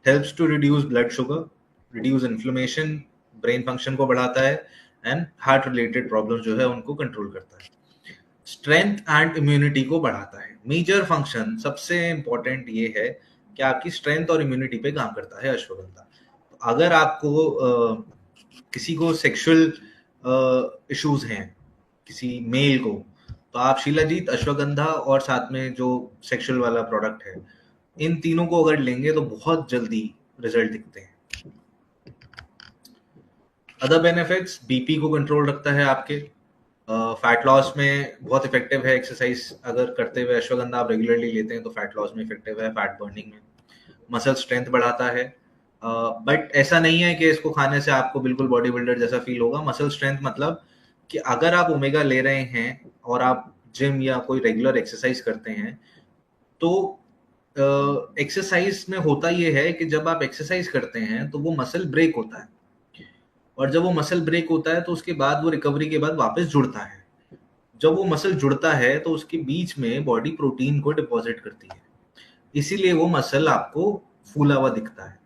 helps to reduce blood sugar, reduce inflammation, brain function को बढ़ाता है, एंड हार्ट रिलेटेड प्रॉब्लम जो है उनको कंट्रोल करता है, स्ट्रेंथ एंड इम्यूनिटी को बढ़ाता है। मेजर फंक्शन सबसे इंपॉर्टेंट ये है कि आपकी स्ट्रेंथ और इम्यूनिटी पे काम करता है अश्वगंधा। तो अगर आपको किसी को सेक्सुअल इश्यूज हैं, किसी मेल को, तो आप शीलाजीत, अश्वगंधा और साथ में जो सेक्सुअल वाला प्रोडक्ट है, इन तीनों को अगर लेंगे तो बहुत जल्दी रिजल्ट दिखते हैं। अदर बेनिफिट्स, बीपी को कंट्रोल रखता है आपके, फैट लॉस में बहुत इफेक्टिव है। एक्सरसाइज अगर करते हुए अश्वगंधा आप रेगुलरली लेते हैं तो फैट लॉस में इफेक्टिव है, फैट बर्निंग में। मसल स्ट्रेंथ बढ़ाता है, बट ऐसा नहीं है कि इसको खाने से आपको बिल्कुल बॉडी बिल्डर जैसा फील होगा। मसल स्ट्रेंथ मतलब कि अगर आप ओमेगा ले रहे हैं और आप जिम या कोई रेगुलर एक्सरसाइज करते हैं, तो एक्सरसाइज में होता ये है कि जब आप एक्सरसाइज करते हैं तो वो मसल ब्रेक होता है, और जब वो मसल ब्रेक होता है तो उसके बाद वो रिकवरी के बाद वापस जुड़ता है। जब वो मसल जुड़ता है तो उसके बीच में बॉडी प्रोटीन को डिपॉजिट करती है, इसीलिए वो मसल आपको फूला हुआ दिखता है।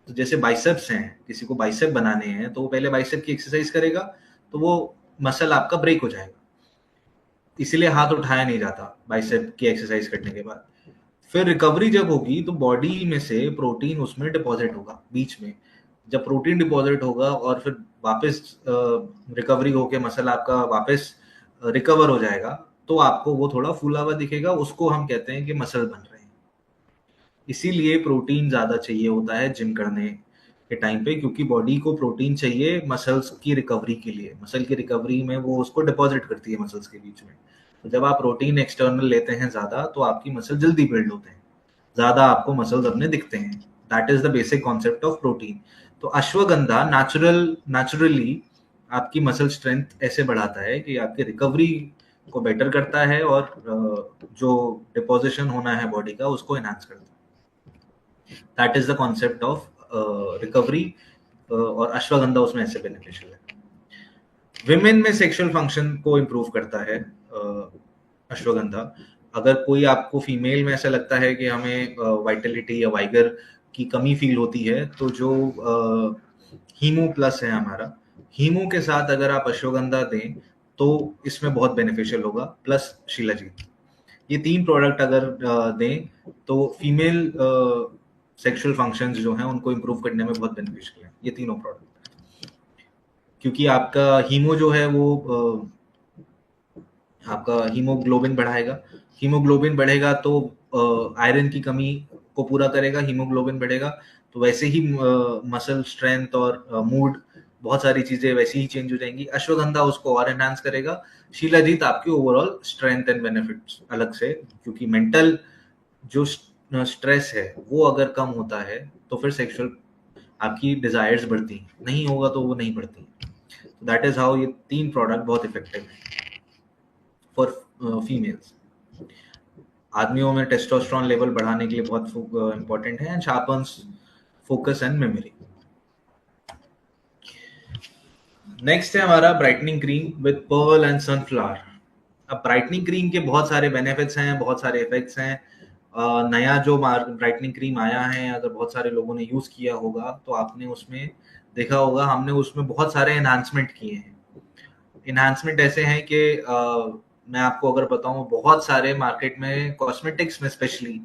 तो जैसे बाइसेप्स हैं, किसी को बाइसेप बनाने हैं तो वो पहले बाइसेप की एक्सरसाइज करेगा, तो वो मसल आपका ब्रेक हो जाएगा, इसीलिए हाथ उठाया नहीं जाता बाइसेप की एक्सरसाइज करने के बाद। फिर रिकवरी जब होगी तो बॉडी में से प्रोटीन उसमें डिपॉजिट होगा बीच में। जब प्रोटीन डिपॉजिट होगा और फिर वापस रिकवरी होके मसल आपका वापस रिकवर हो जाएगा, तो आपको वो थोड़ा फूला हुआ दिखेगा, उसको हम कहते हैं कि मसल बन रहे हैं। इसीलिए प्रोटीन ज्यादा चाहिए होता है जिम करने के टाइम पे, क्योंकि बॉडी को प्रोटीन चाहिए मसल्स की रिकवरी के लिए। मसल की रिकवरी में वो उसको डिपॉजिट करती है मसल्स के बीच में। तो जब आप प्रोटीन एक्सटर्नल लेते हैं ज्यादा, तो आपकी मसल जल्दी बिल्ड होते हैं, ज्यादा आपको मसल्स अपने दिखते हैं। That is the basic concept of protein. तो अश्वगंधा नेचुरली आपकी मसल स्ट्रेंथ ऐसे बढ़ाता है कि आपकी रिकवरी को बेटर करता है, और जो डिपोजिशन होना है बॉडी का उसको एनहांस करता है। That is the concept of recovery, और अश्वगंधा उसमें ऐसे बेनिफिशियल है। विमेन में सेक्सुअल फंक्शन को इम्प्रूव करता है अश्वगंधा। अगर कोई आपको फीमेल में ऐसा लगता है कि हमें वाइटलिटी या वाइगर की कमी फील होती है, तो जो हीमो प्लस है हमारा, हीमो के साथ अगर आप अश्वगंधा दें तो इसमें बहुत बेनिफिशियल होगा, प्लस शीलाजीत। ये 3 प्रोडक्ट अगर दें तो फीमेल सेक्सुअल फंक्शंस जो हैं उनको इम्प्रूव करने में बहुत बेनिफिशियल है ये तीनों प्रोडक्ट। क्योंकि आपका हीमो जो है वो आपका हीमोग्लोबिन बढ़ाएगा, हीमोग्लोबिन बढ़ेगा तो आयरन की कमी को पूरा करेगा, हीमोग्लोबिन बढ़ेगा तो वैसे ही मसल स्ट्रेंथ और मूड, बहुत सारी चीजें वैसे ही चेंज हो जाएंगी। अश्वगंधा उसको और एनहांस करेगा। शीलाजीत आपकी ओवरऑल स्ट्रेंथ एंड बेनिफिट्स अलग से, क्योंकि मेंटल जो स्ट्रेस है वो अगर कम होता है तो फिर सेक्सुअल आपकी डिजायर्स बढ़ती हैं, नहीं होगा तो वो नहीं बढ़ती। तो दैट इज हाउ ये 3 प्रोडक्ट बहुत इफेक्टिव है फॉर फीमेल्स। आदमियों में टेस्टोस्टेरोन लेवल बढ़ाने के लिए बहुत इंपॉर्टेंट है, and sharpens focus and memory. Next है हमारा brightening cream with Perl and sunflower. अब ब्राइटनिंग क्रीम के बहुत सारे बेनिफिट्स हैं, बहुत सारे इफेक्ट्स हैं। नया जो ब्राइटनिंग क्रीम आया है, अगर बहुत सारे लोगों ने यूज किया होगा तो आपने उसमें देखा होगा, हमने उसमें बहुत सारे एनहांसमेंट किए हैं। एनहांसमेंट ऐसे हैं कि मैं आपको अगर बताऊं, बहुत सारे मार्केट में कॉस्मेटिक्स में स्पेशली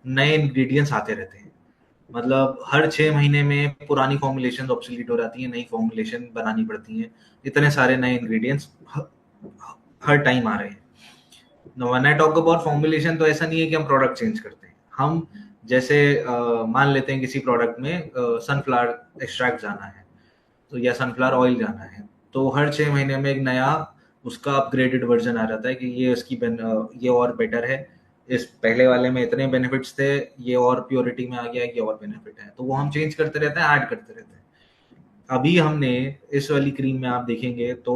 नए इंग्रेडिएंट्स आते रहते हैं। मतलब हर 6 महीने में पुरानी फॉर्मुलेशन ऑब्सोलीट हो जाती है, नई फॉर्मुलेशन बनानी पड़ती है। इतने सारे नए इंग्रेडिएंट्स हर टाइम आ रहे हैं। When I talk about formulation, तो ऐसा नहीं है कि हम प्रोडक्ट चेंज करते हैं, हम जैसे मान लेते हैं किसी प्रोडक्ट में सनफ्लावर एक्सट्रैक्ट जाना है, तो या सनफ्लावर ऑयल जाना है, तो हर 6 महीने में एक नया उसका अपग्रेडेड वर्जन आ जाता है कि ये ये और बेटर है, इस पहले वाले में इतने बेनिफिट्स थे, ये और प्योरिटी में आ गया, ये और बेनिफिट है, तो वो हम चेंज करते रहते हैं, ऐड करते रहते हैं। अभी हमने इस वाली क्रीम में आप देखेंगे तो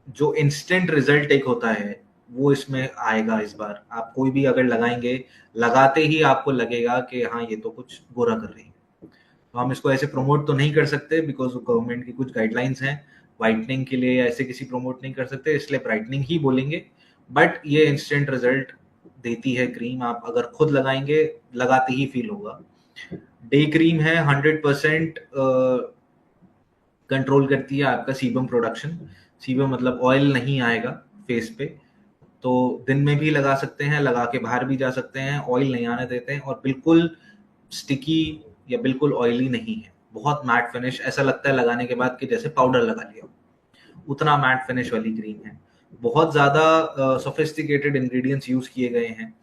जो इंस्टेंट रिजल्ट एक होता है वो इसमें आएगा। इस बार आप कोई भी अगर लगाएंगे, लगाते ही आपको लगेगा कि हाँ ये तो कुछ बुरा कर रही है। तो हम इसको ऐसे प्रमोट तो नहीं कर सकते बिकॉज गवर्नमेंट की कुछ गाइडलाइंस हैं, वाइटनिंग के लिए ऐसे किसी प्रमोट नहीं कर सकते, इसलिए ब्राइटनिंग ही बोलेंगे। बट ये इंस्टेंट रिजल्ट देती है क्रीम, आप अगर खुद लगाएंगे लगाते ही फील होगा। डे क्रीम है, 100% कंट्रोल करती है आपका सीबम प्रोडक्शन। सीबम मतलब ऑयल नहीं आएगा फेस पे, तो दिन में भी लगा सकते हैं, लगा के बाहर भी जा सकते हैं, ऑयल नहीं आने देते हैं, और बिल्कुल स्टिकी या बिल्कुल ऑयली नहीं है। बहुत मैट फिनिश, ऐसा लगता है लगाने के बाद कि जैसे पाउडर लगा लिया, उतना मैट फिनिश वाली क्रीम है। बहुत ज़्यादा सोफिस्टिकेटेड इंग्रेडिएंट्स यूज किए गए हैं,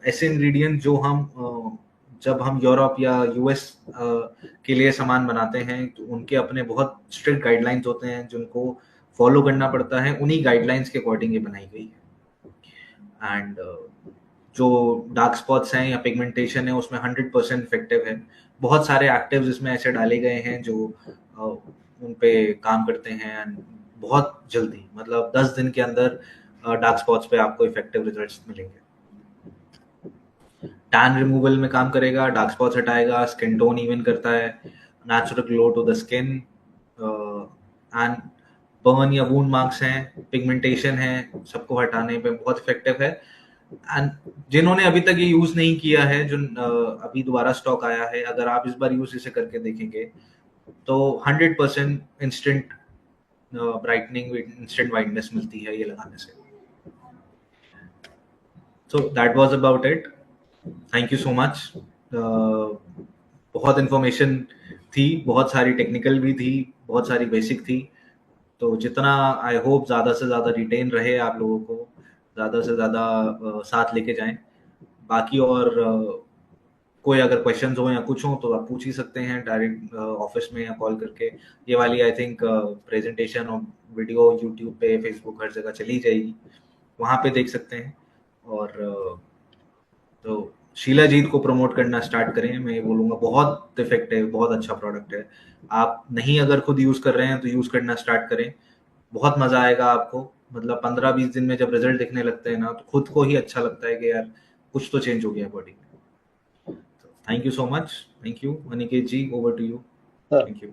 ऐसे इंग्रेडिएंट जो हम जब हम यूरोप या यूएस के लिए सामान बनाते हैं तो उनके अपने बहुत स्ट्रिक्ट गाइडलाइंस होते हैं जिनको फॉलो करना पड़ता है, उन्हीं गाइडलाइंस के अकॉर्डिंग ये बनाई गई है। एंड जो डार्क स्पॉट्स हैं या पिगमेंटेशन है उसमें 100% इफेक्टिव है। बहुत सारे एक्टिव्स इसमें ऐसे डाले गए हैं जो उन पे काम करते हैं, एंड बहुत जल्दी, मतलब 10 दिन के अंदर डार्क स्पॉट्स पे आपको इफेक्टिव रिजल्ट्स मिलेंगे। टैन रिमूवल में काम करेगा, डार्क स्पॉट्स हटाएगा, स्किन टोन इवन करता है, natural glow to the skin, and burn या वूंड मार्क्स हैं, पिगमेंटेशन है, सबको हटाने पे बहुत इफेक्टिव है। एंड जिन्होंने अभी तक ये यूज नहीं किया है, जो अभी दोबारा स्टॉक आया है, अगर आप इस बार यूज इसे करके देखेंगे तो 100% इंस्टेंट ब्राइटनिंग, इंस्टेंट वाइटनेस मिलती है ये लगाने से। So that was about it, thank you so much. बहुत इंफॉर्मेशन थी, बहुत सारी टेक्निकल भी थी, बहुत सारी बेसिक थी, तो जितना आई होप ज़्यादा से ज़्यादा रिटेन रहे, आप लोगों को ज़्यादा से ज़्यादा साथ लेके जाएं। बाकी और कोई अगर क्वेश्चंस हो या कुछ हो तो आप पूछ ही सकते हैं डायरेक्ट ऑफिस में या कॉल करके। ये वाली आई थिंक प्रेजेंटेशन और वीडियो यूट्यूब पे, फेसबुक, हर जगह चली जाएगी, वहाँ पे देख सकते हैं। और तो शीला जीत को प्रमोट करना स्टार्ट करें, मैं ये बोलूँगा, बहुत इफेक्टिव, बहुत अच्छा प्रोडक्ट है। आप नहीं अगर खुद यूज़ कर रहे हैं तो यूज़ करना स्टार्ट करें, बहुत मज़ा आएगा आपको। मतलब 15-20 दिन में जब रिजल्ट दिखने लगते हैं ना, तो खुद को ही अच्छा लगता है कि यार कुछ तो चेंज हो गया बॉडी में। Thank you so much, thank you Aniket ji, over to you. Thank you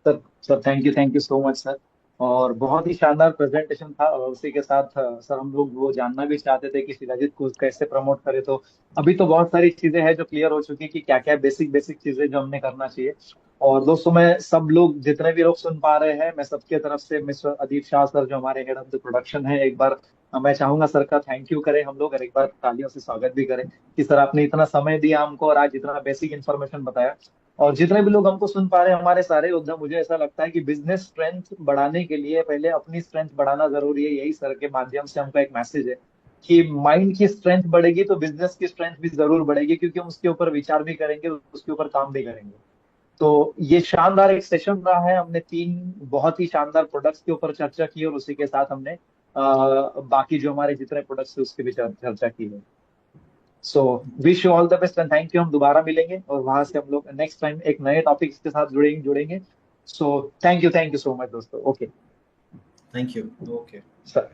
sir, thank you so much sir. और बहुत ही शानदार प्रेजेंटेशन था, और उसी के साथ सर हम लोग वो जानना भी चाहते थे कि शिलाजीत को कैसे प्रमोट करे। तो अभी तो बहुत सारी चीजें हैं जो क्लियर हो चुकी कि क्या क्या बेसिक बेसिक चीजें जो हमने करना चाहिए। और दोस्तों, मैं सब लोग, जितने भी लोग सुन पा रहे हैं, मैं सबके तरफ से मिस्टर अदीप शाह सर जो हमारे हेड ऑफ द प्रोडक्शन है, एक बार मैं चाहूंगा सर का थैंक यू करें हम लोग, और एक बार तालियों से स्वागत भी करें कि सर आपने इतना समय दिया हमको और आज इतना बेसिक इन्फॉर्मेशन बताया। और जितने भी लोग हमको सुन पा रहे हैं, हमारे सारे उद्यम, मुझे ऐसा लगता है कि बिजनेस स्ट्रेंथ बढ़ाने के लिए पहले अपनी स्ट्रेंथ बढ़ाना जरूरी है। यही सर के माध्यम से हमको एक मैसेज है कि माइंड की स्ट्रेंथ बढ़ेगी तो बिजनेस की स्ट्रेंथ भी जरूर बढ़ेगी, क्योंकि हम उसके ऊपर विचार भी करेंगे, उसके ऊपर काम भी करेंगे। तो ये शानदार एक सेशन रहा है, हमने 3 बहुत ही शानदार प्रोडक्ट्स के ऊपर चर्चा की, और उसी के साथ हमने बाकी जो हमारे जितने प्रोडक्ट्स है उसकी भी चर्चा की है। So wish you all the best and thank you. हम दोबारा मिलेंगे और वहां से हम लोग नेक्स्ट टाइम एक नए टॉपिक के साथ जुड़ेंगे। So thank you so much दोस्तों। Okay, thank you, okay sir.